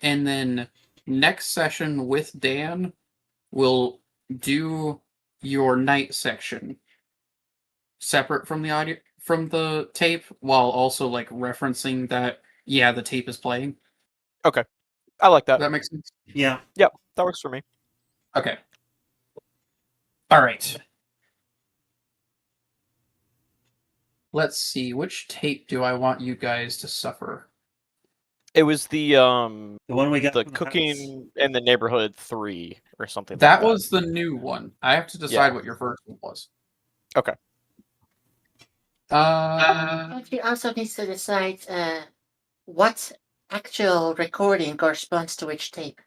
[SPEAKER 2] And then next session with Dan we'll do your night section separate from the audio from the tape while also like referencing that the tape is playing.
[SPEAKER 4] Okay. I like that.
[SPEAKER 2] That makes sense.
[SPEAKER 1] Yeah.
[SPEAKER 4] Yep, that works for me.
[SPEAKER 2] Okay. All right. Let's see, which tape do I want you guys to suffer?
[SPEAKER 4] It was the
[SPEAKER 1] one we got
[SPEAKER 4] the
[SPEAKER 1] from the
[SPEAKER 4] Cooking in the Neighborhood 3 or something
[SPEAKER 2] That
[SPEAKER 4] like that.
[SPEAKER 2] was the new one. I have to decide
[SPEAKER 4] Yeah.
[SPEAKER 2] what your first one was.
[SPEAKER 4] Okay.
[SPEAKER 3] And we also need to decide what actual recording corresponds to which tape.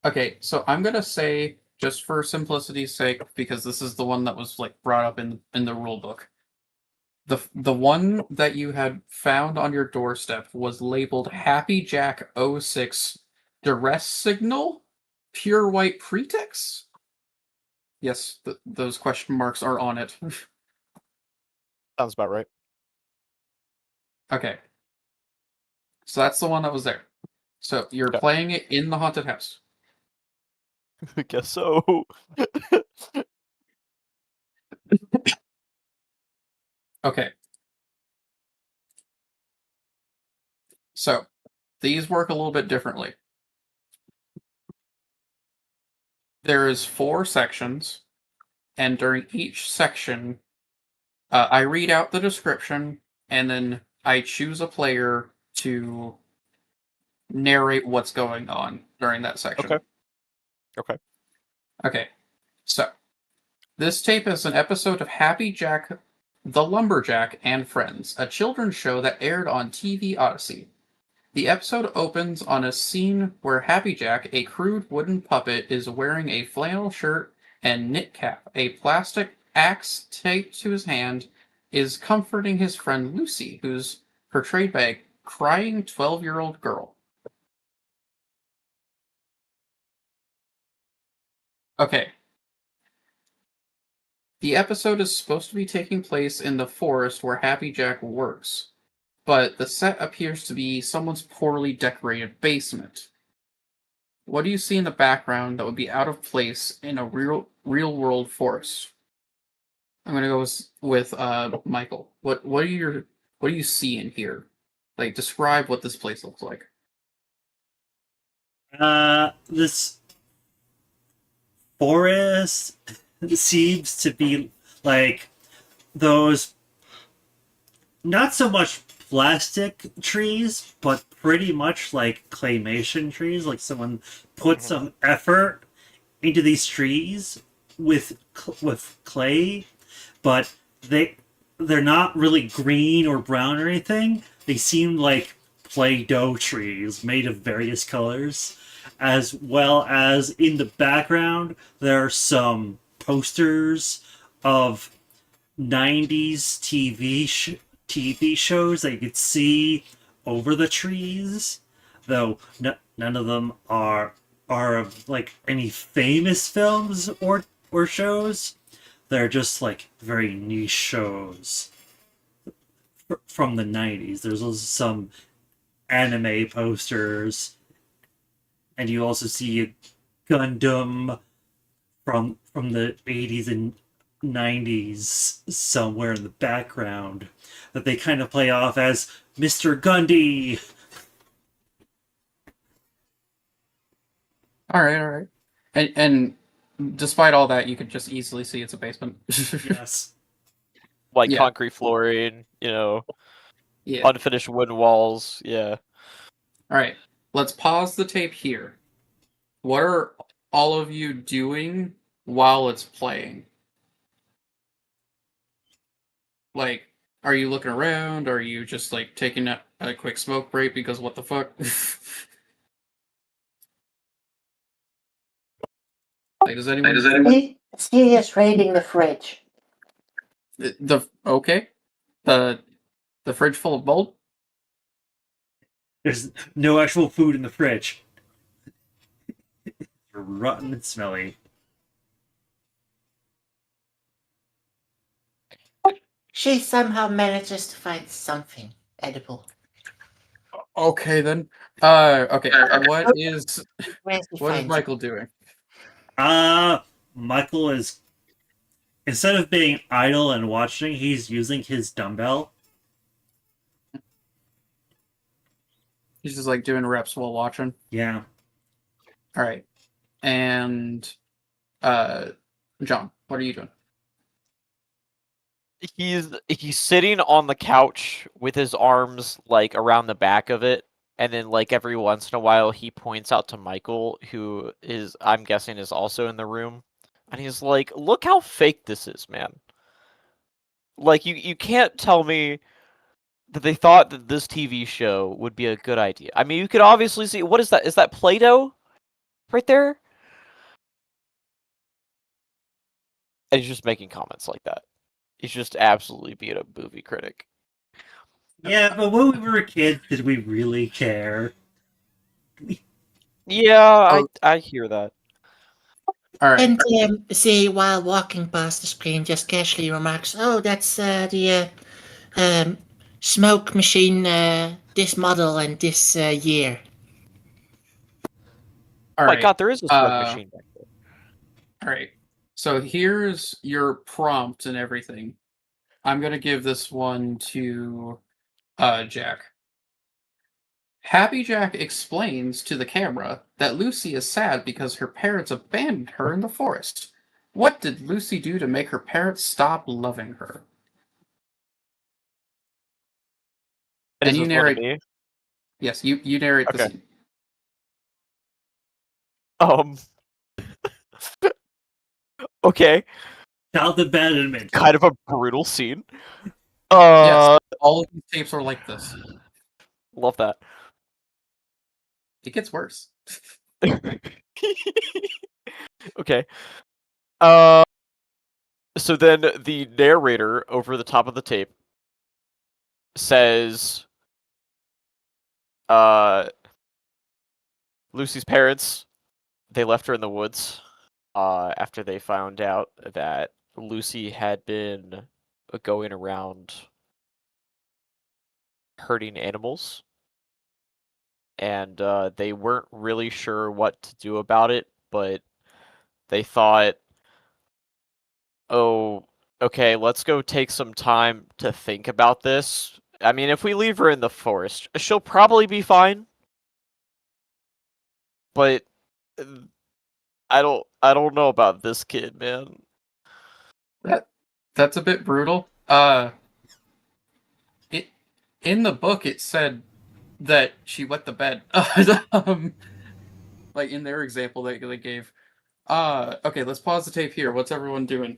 [SPEAKER 2] Okay, so I'm gonna say, just for simplicity's sake, because this is the one that was like brought up in the rule book. The one that you had found on your doorstep was labeled Happy Jack 06 Duress Signal Pure White Pretext. Yes, those question marks are on it.
[SPEAKER 4] Sounds about right.
[SPEAKER 2] Okay. So that's the one that was there. So you're
[SPEAKER 4] Okay.
[SPEAKER 2] playing it in the haunted house.
[SPEAKER 4] I guess so.
[SPEAKER 2] Okay. So these work a little bit differently. There is 4 sections, and during each section, I read out the description, and then I choose a player to narrate what's going on during that section.
[SPEAKER 4] Okay. Okay.
[SPEAKER 2] Okay. So this tape is an episode of Happy Jack the Lumberjack and Friends, a children's show that aired on TV Odyssey. The episode opens on a scene where Happy Jack, a crude wooden puppet, is wearing a flannel shirt and knit cap. A plastic axe taped to his hand is comforting his friend Lucy, who's portrayed by a crying 12-year-old girl. Okay. The episode is supposed to be taking place in the forest where Happy Jack works, but the set appears to be someone's poorly decorated basement. What do you see in the background that would be out of place in a real world forest? I'm gonna go with Michael. What do you see in here? Like, describe what this place looks like.
[SPEAKER 1] This forest seems to be like those not so much plastic trees, but pretty much like claymation trees. Like someone put some effort into these trees with clay, but they're not really green or brown or anything. They seem like Play-Doh trees made of various colors, as well as in the background there are some posters of 90s TV shows that you could see over the trees, though none of them are of like any famous films or shows. They're just like very niche shows from the 90s. There's also some anime posters, and you also see a Gundam from the 80s and 90s somewhere in the background that they kind of play off as Mr. Gundy.
[SPEAKER 2] All right, all right. And despite all that, you could just easily see it's a basement.
[SPEAKER 1] Yes.
[SPEAKER 4] Like
[SPEAKER 2] Yeah.
[SPEAKER 4] concrete flooring,
[SPEAKER 2] Yeah.
[SPEAKER 4] unfinished wooden walls. Yeah.
[SPEAKER 2] All right. Let's pause the tape here. What are all of you doing while it's playing? Like, are you looking around? Are you just like taking a quick smoke break because what the fuck? Like, does anyone?
[SPEAKER 3] He is raiding the fridge.
[SPEAKER 2] Okay, the the fridge full of mold.
[SPEAKER 1] There's no actual food in the fridge. Rotten and smelly.
[SPEAKER 3] She somehow manages to find something edible.
[SPEAKER 2] Okay then. Okay.
[SPEAKER 3] Where's he
[SPEAKER 2] What is
[SPEAKER 3] finds
[SPEAKER 2] Michael doing?
[SPEAKER 1] Michael is, instead of being idle and watching, he's using his dumbbell.
[SPEAKER 2] He's just like doing reps while watching.
[SPEAKER 1] Yeah.
[SPEAKER 2] All right. And John, what are you doing?
[SPEAKER 4] He's sitting on the couch with his arms like around the back of it, and then like every once in a while he points out to Michael, who is, I'm guessing, is also in the room, and he's like, "Look how fake this is, man. Like you can't tell me that they thought that this TV show would be a good idea. I mean, you could obviously see, what is that? Is that Play-Doh right there?" And he's just making comments like that. He's just absolutely being a movie critic.
[SPEAKER 1] Yeah, but when we were kids, did we really care?
[SPEAKER 4] Yeah, I hear that.
[SPEAKER 2] All right.
[SPEAKER 3] And see, while walking past the screen, just casually remarks, "Oh, that's the smoke machine. This model and this year."
[SPEAKER 2] All
[SPEAKER 4] Oh my
[SPEAKER 2] right.
[SPEAKER 4] god, there is a smoke machine back there.
[SPEAKER 2] All right. So here's your prompt and everything. I'm gonna give this one to Jack. Happy Jack explains to the camera that Lucy is sad because her parents abandoned her in the forest. What did Lucy do to make her parents stop loving her?
[SPEAKER 4] And
[SPEAKER 2] And
[SPEAKER 4] is
[SPEAKER 2] you
[SPEAKER 4] this one to
[SPEAKER 2] narrate.
[SPEAKER 4] me?
[SPEAKER 2] Yes, you narrate the
[SPEAKER 4] Okay.
[SPEAKER 2] scene.
[SPEAKER 4] Okay.
[SPEAKER 1] Child abandonment.
[SPEAKER 4] Kind of a brutal scene.
[SPEAKER 2] Yes, all of these tapes are like this.
[SPEAKER 4] Love that.
[SPEAKER 2] It gets worse.
[SPEAKER 4] Okay. So then the narrator over the top of the tape says, Lucy's parents, they left her in the woods. after they found out that Lucy had been going around hurting animals, and they weren't really sure what to do about it, but they thought, oh, okay, let's go take some time to think about this. I mean, if we leave her in the forest, she'll probably be fine. But I don't know about this kid, man.
[SPEAKER 2] That's a bit brutal. It in the book it said that she wet the bed. Like in their example that they gave. Okay, let's pause the tape here. What's everyone doing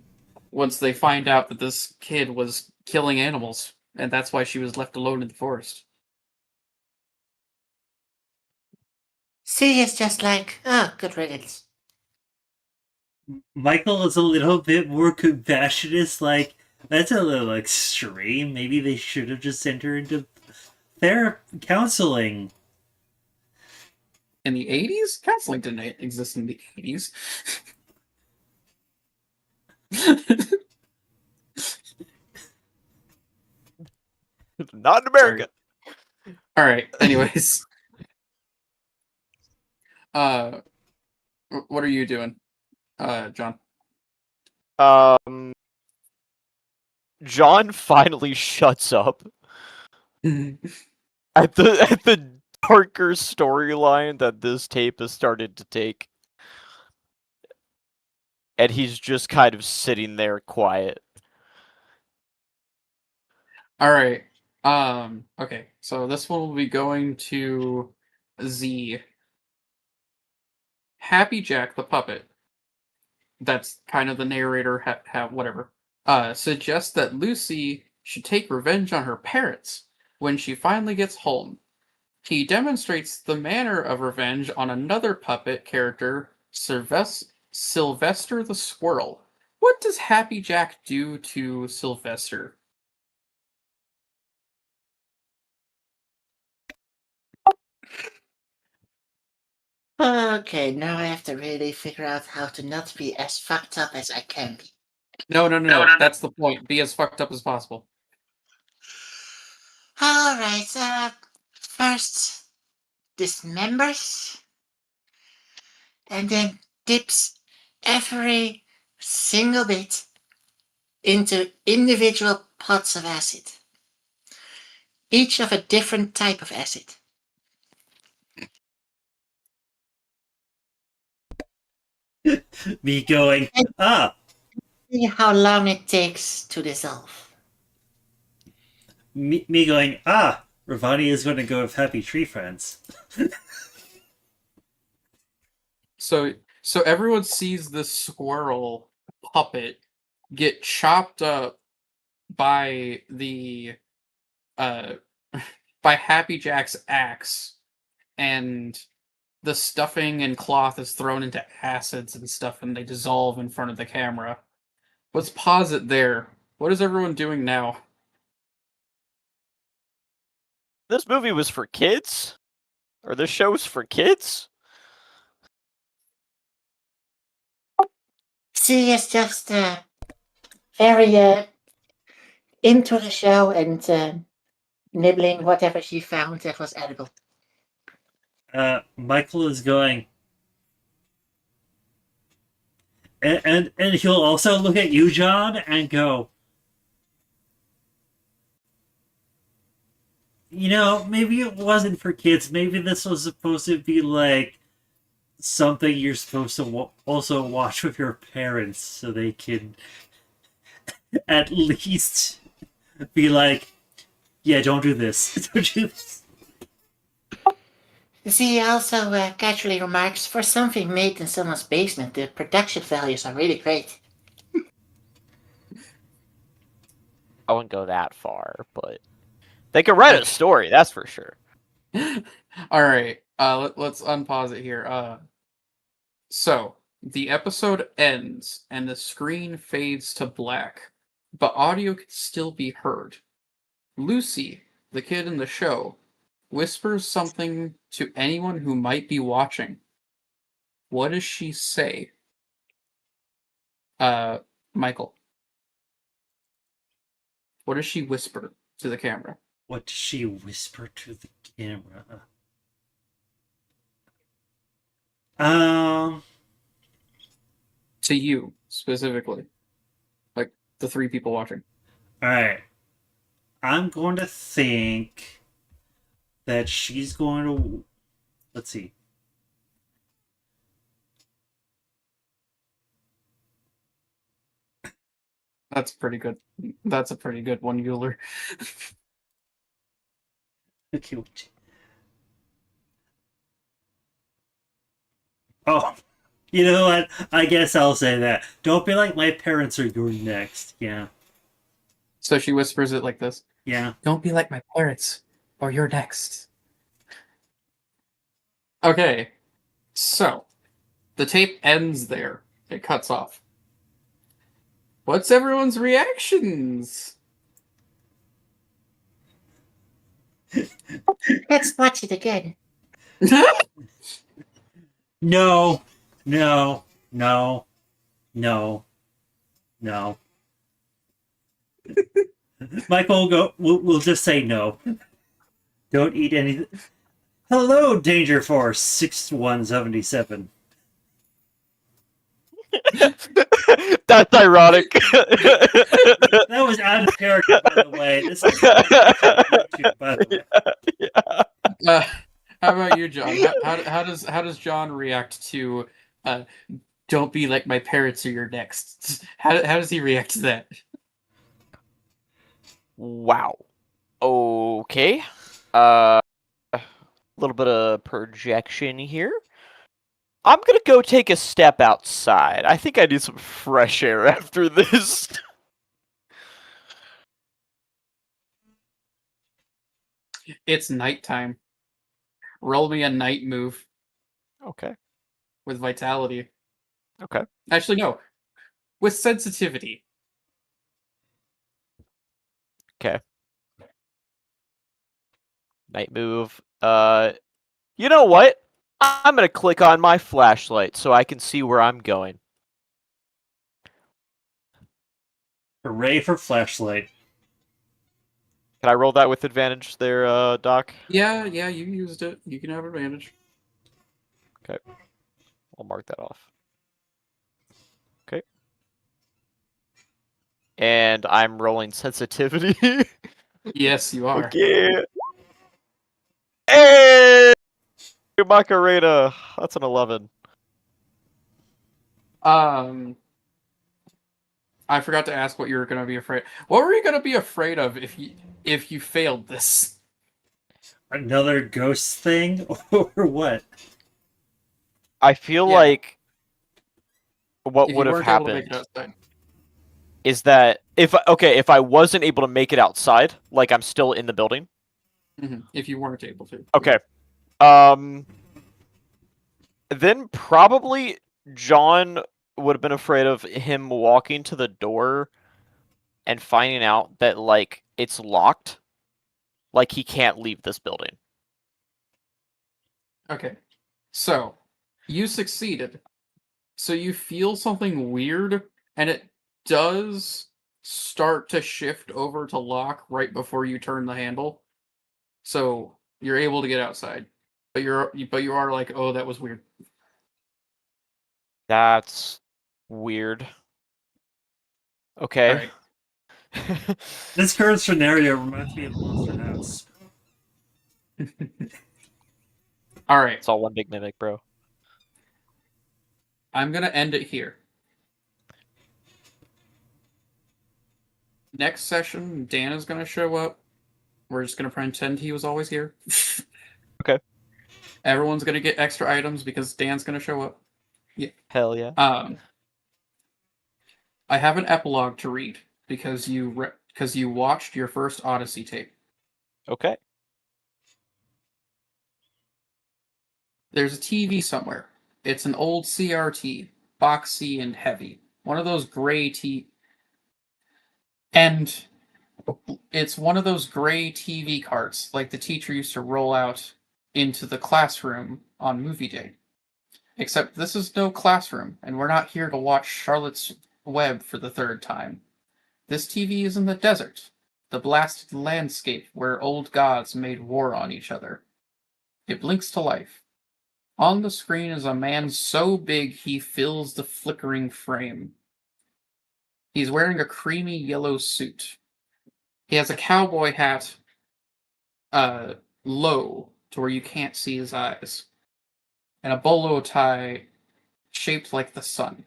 [SPEAKER 2] once they find out that this kid was killing animals, and that's why she was left alone in the forest?
[SPEAKER 3] See, it's just like, oh, good riddance.
[SPEAKER 1] Michael is a little bit more compassionate. Like, that's a little extreme. Maybe they should have just sent her into counseling.
[SPEAKER 2] In the 80s? Counseling didn't exist in the 80s.
[SPEAKER 4] Not in America.
[SPEAKER 2] All right. Anyways, what are you doing, John?
[SPEAKER 4] John finally shuts up at the darker storyline that this tape has started to take. And he's just kind of sitting there quiet.
[SPEAKER 2] All right. Okay. So this one will be going to Z. Happy Jack the puppet. That's kind of the narrator. Whatever. Suggests that Lucy should take revenge on her parents when she finally gets home. He demonstrates the manner of revenge on another puppet character, Sylvester the Squirrel. What does Happy Jack do to Sylvester?
[SPEAKER 3] Okay, now I have to really figure out how to not be as fucked up as I can be.
[SPEAKER 2] No. That's the point. Be as fucked up as possible.
[SPEAKER 3] Alright, first dismembers, and then dips every single bit into individual pots of acid, each of a different type of acid.
[SPEAKER 1] Me going,
[SPEAKER 3] See how long it takes to dissolve.
[SPEAKER 1] me going, Ravani is going to go with Happy Tree Friends.
[SPEAKER 2] So everyone sees this squirrel puppet get chopped up by the by Happy Jack's axe, and the stuffing and cloth is thrown into acids and stuff, and they dissolve in front of the camera. Let's pause it there. What is everyone doing now?
[SPEAKER 4] This movie was for kids? Or this show's for kids?
[SPEAKER 3] She is just very into the show and nibbling whatever she found that was edible.
[SPEAKER 1] Michael is going, and he'll also look at you, John, and go, you know, maybe it wasn't for kids. Maybe this was supposed to be like something you're supposed to also watch with your parents so they can at least be like, yeah, don't do this. Don't do this.
[SPEAKER 3] She also casually remarks, for something made in someone's basement, the production values are really great.
[SPEAKER 4] I wouldn't go that far, but they could write a story, that's for sure.
[SPEAKER 2] All right, let's unpause it here. So the episode ends and the screen fades to black, but audio can still be heard. Lucy, the kid in the show, whispers something to anyone who might be watching. What does she say? Michael, what does she whisper to the camera?
[SPEAKER 1] What does she whisper to the camera?
[SPEAKER 2] To you, specifically. Like, the 3 people watching.
[SPEAKER 1] Alright. I'm going to think that she's going to... Let's see.
[SPEAKER 2] That's pretty good. That's a pretty good one, Euler.
[SPEAKER 1] Okay. Oh, you know what? I guess I'll say that. Don't be like my parents or you're next. Yeah.
[SPEAKER 2] So she whispers it like this.
[SPEAKER 1] Yeah.
[SPEAKER 2] Don't be like my parents, or you're next. Okay, so the tape ends there. It cuts off. What's everyone's reactions?
[SPEAKER 3] Let's watch it again.
[SPEAKER 1] No. No. No. No. No. Michael will go. We'll just say no. Don't eat anything. Hello, Danger Force 6177.
[SPEAKER 4] That's ironic.
[SPEAKER 1] That was out of character, by the way. This is YouTube, by the way.
[SPEAKER 2] How about you, John? How does John react to "Don't be like my parents or you're next"? How does he react to that?
[SPEAKER 4] Wow. Okay. A little bit of projection here. I'm gonna go take a step outside. I think I need some fresh air after this.
[SPEAKER 2] It's nighttime. Roll me a night move
[SPEAKER 4] Okay.
[SPEAKER 2] with vitality.
[SPEAKER 4] Okay.
[SPEAKER 2] Actually, no, with sensitivity.
[SPEAKER 4] Okay. Night move. You know what? I'm gonna click on my flashlight so I can see where I'm going.
[SPEAKER 1] Hooray for flashlight.
[SPEAKER 4] Can I roll that with advantage there, Doc?
[SPEAKER 2] Yeah, you used it. You can have advantage.
[SPEAKER 4] Okay. I'll mark that off. Okay. And I'm rolling sensitivity.
[SPEAKER 2] Yes, you are.
[SPEAKER 4] Okay. Hey! Macarena. That's an 11.
[SPEAKER 2] I forgot to ask what you were gonna be afraid. What were you gonna be afraid of if you failed this?
[SPEAKER 1] Another ghost thing? Or what?
[SPEAKER 4] I feel
[SPEAKER 2] Yeah.
[SPEAKER 4] like what
[SPEAKER 2] If
[SPEAKER 4] would
[SPEAKER 2] you
[SPEAKER 4] have
[SPEAKER 2] weren't able to make
[SPEAKER 4] happened
[SPEAKER 2] it outside.
[SPEAKER 4] is that if I wasn't able to make it outside, like I'm still in the building.
[SPEAKER 2] If you weren't able to.
[SPEAKER 4] Okay. Then probably John would have been afraid of him walking to the door and finding out that like it's locked. Like he can't leave this building.
[SPEAKER 2] Okay. So, you succeeded. So you feel something weird, and it does start to shift over to lock right before you turn the handle. So you're able to get outside. But you are like, oh, that was weird.
[SPEAKER 4] That's weird. Okay.
[SPEAKER 2] Alright.
[SPEAKER 1] This current scenario reminds me of Monster House.
[SPEAKER 2] Alright.
[SPEAKER 4] It's all one big mimic, bro.
[SPEAKER 2] I'm gonna end it here. Next session, Dan is gonna show up. We're just gonna pretend he was always here.
[SPEAKER 4] Okay.
[SPEAKER 2] Everyone's gonna get extra items because Dan's gonna show up.
[SPEAKER 4] Hell yeah.
[SPEAKER 2] I have an epilogue to read because you watched your first Odyssey tape.
[SPEAKER 4] Okay.
[SPEAKER 2] There's a TV somewhere. It's an old CRT, boxy and heavy. One of those gray and it's one of those gray TV carts like the teacher used to roll out into the classroom on movie day. Except this is no classroom, and we're not here to watch Charlotte's web for the third time. This TV is in the desert, the blasted landscape where old gods made war on each other. It blinks to life. On the screen is a man so big he fills the flickering frame. He's wearing a creamy yellow suit. He has a cowboy hat low to where you can't see his eyes, and a bolo tie shaped like the sun.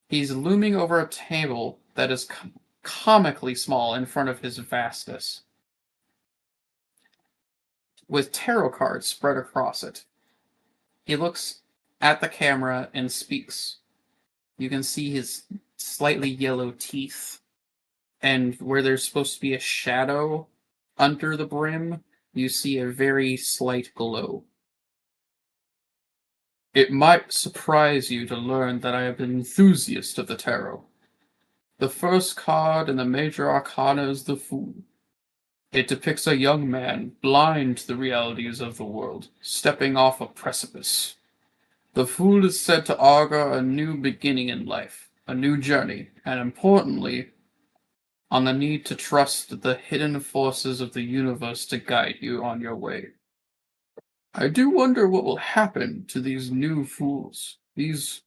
[SPEAKER 2] He's looming over a table that is comically small in front of his vastness, with tarot cards spread across it. He looks at the camera and speaks. You can see his slightly yellow teeth, and where there's supposed to be a shadow under the brim, you see a very slight glow. It might surprise you to learn that I am an enthusiast of the tarot. The first card in the major arcana is the Fool. It depicts a young man, blind to the realities of the world, stepping off a precipice. The Fool is said to augur a new beginning in life, a new journey, and importantly, on the need to trust the hidden forces of the universe to guide you on your way. I do wonder what will happen to these new fools, these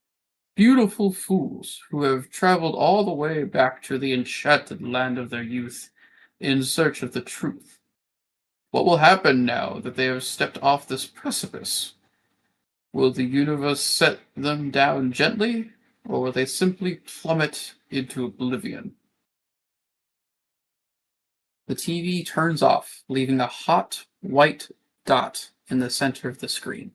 [SPEAKER 2] beautiful fools who have traveled all the way back to the enchanted land of their youth in search of the truth. What will happen now that they have stepped off this precipice? Will the universe set them down gently, or will they simply plummet into oblivion? The TV turns off, leaving a hot, white dot in the center of the screen.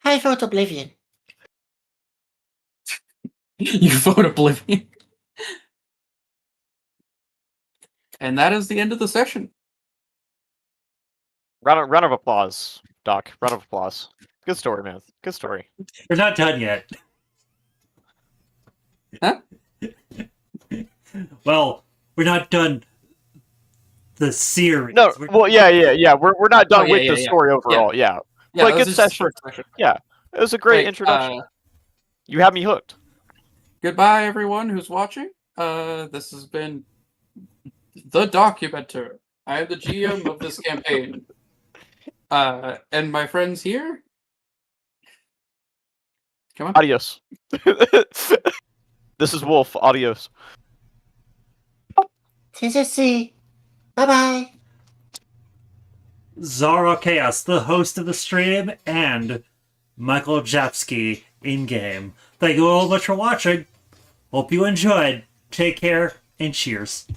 [SPEAKER 3] I vote Oblivion.
[SPEAKER 2] You vote oblivion. And that is the end of the session.
[SPEAKER 4] Round of applause, Doc. Round of applause. Good story, man. Good story.
[SPEAKER 1] We're not done yet.
[SPEAKER 2] Huh?
[SPEAKER 1] Well, we're not done the series.
[SPEAKER 4] No, well, yeah. We're not done
[SPEAKER 2] Oh, yeah,
[SPEAKER 4] with
[SPEAKER 2] yeah,
[SPEAKER 4] the
[SPEAKER 2] yeah.
[SPEAKER 4] story overall. Yeah.
[SPEAKER 2] Yeah,
[SPEAKER 4] But
[SPEAKER 2] that was
[SPEAKER 4] good
[SPEAKER 2] just the
[SPEAKER 4] session.
[SPEAKER 2] first session.
[SPEAKER 4] Yeah, it was a great
[SPEAKER 2] Hey,
[SPEAKER 4] introduction. You have me hooked.
[SPEAKER 2] Goodbye, everyone who's watching. This has been The Documenter. I am the GM of this campaign. And my friends here. Come on.
[SPEAKER 4] Adios. This is Wolf. Adios.
[SPEAKER 3] See. Bye-bye.
[SPEAKER 1] Zara Chaos, the host of the stream, and Michael Japsky in-game. Thank you all much for watching. Hope you enjoyed. Take care, and cheers.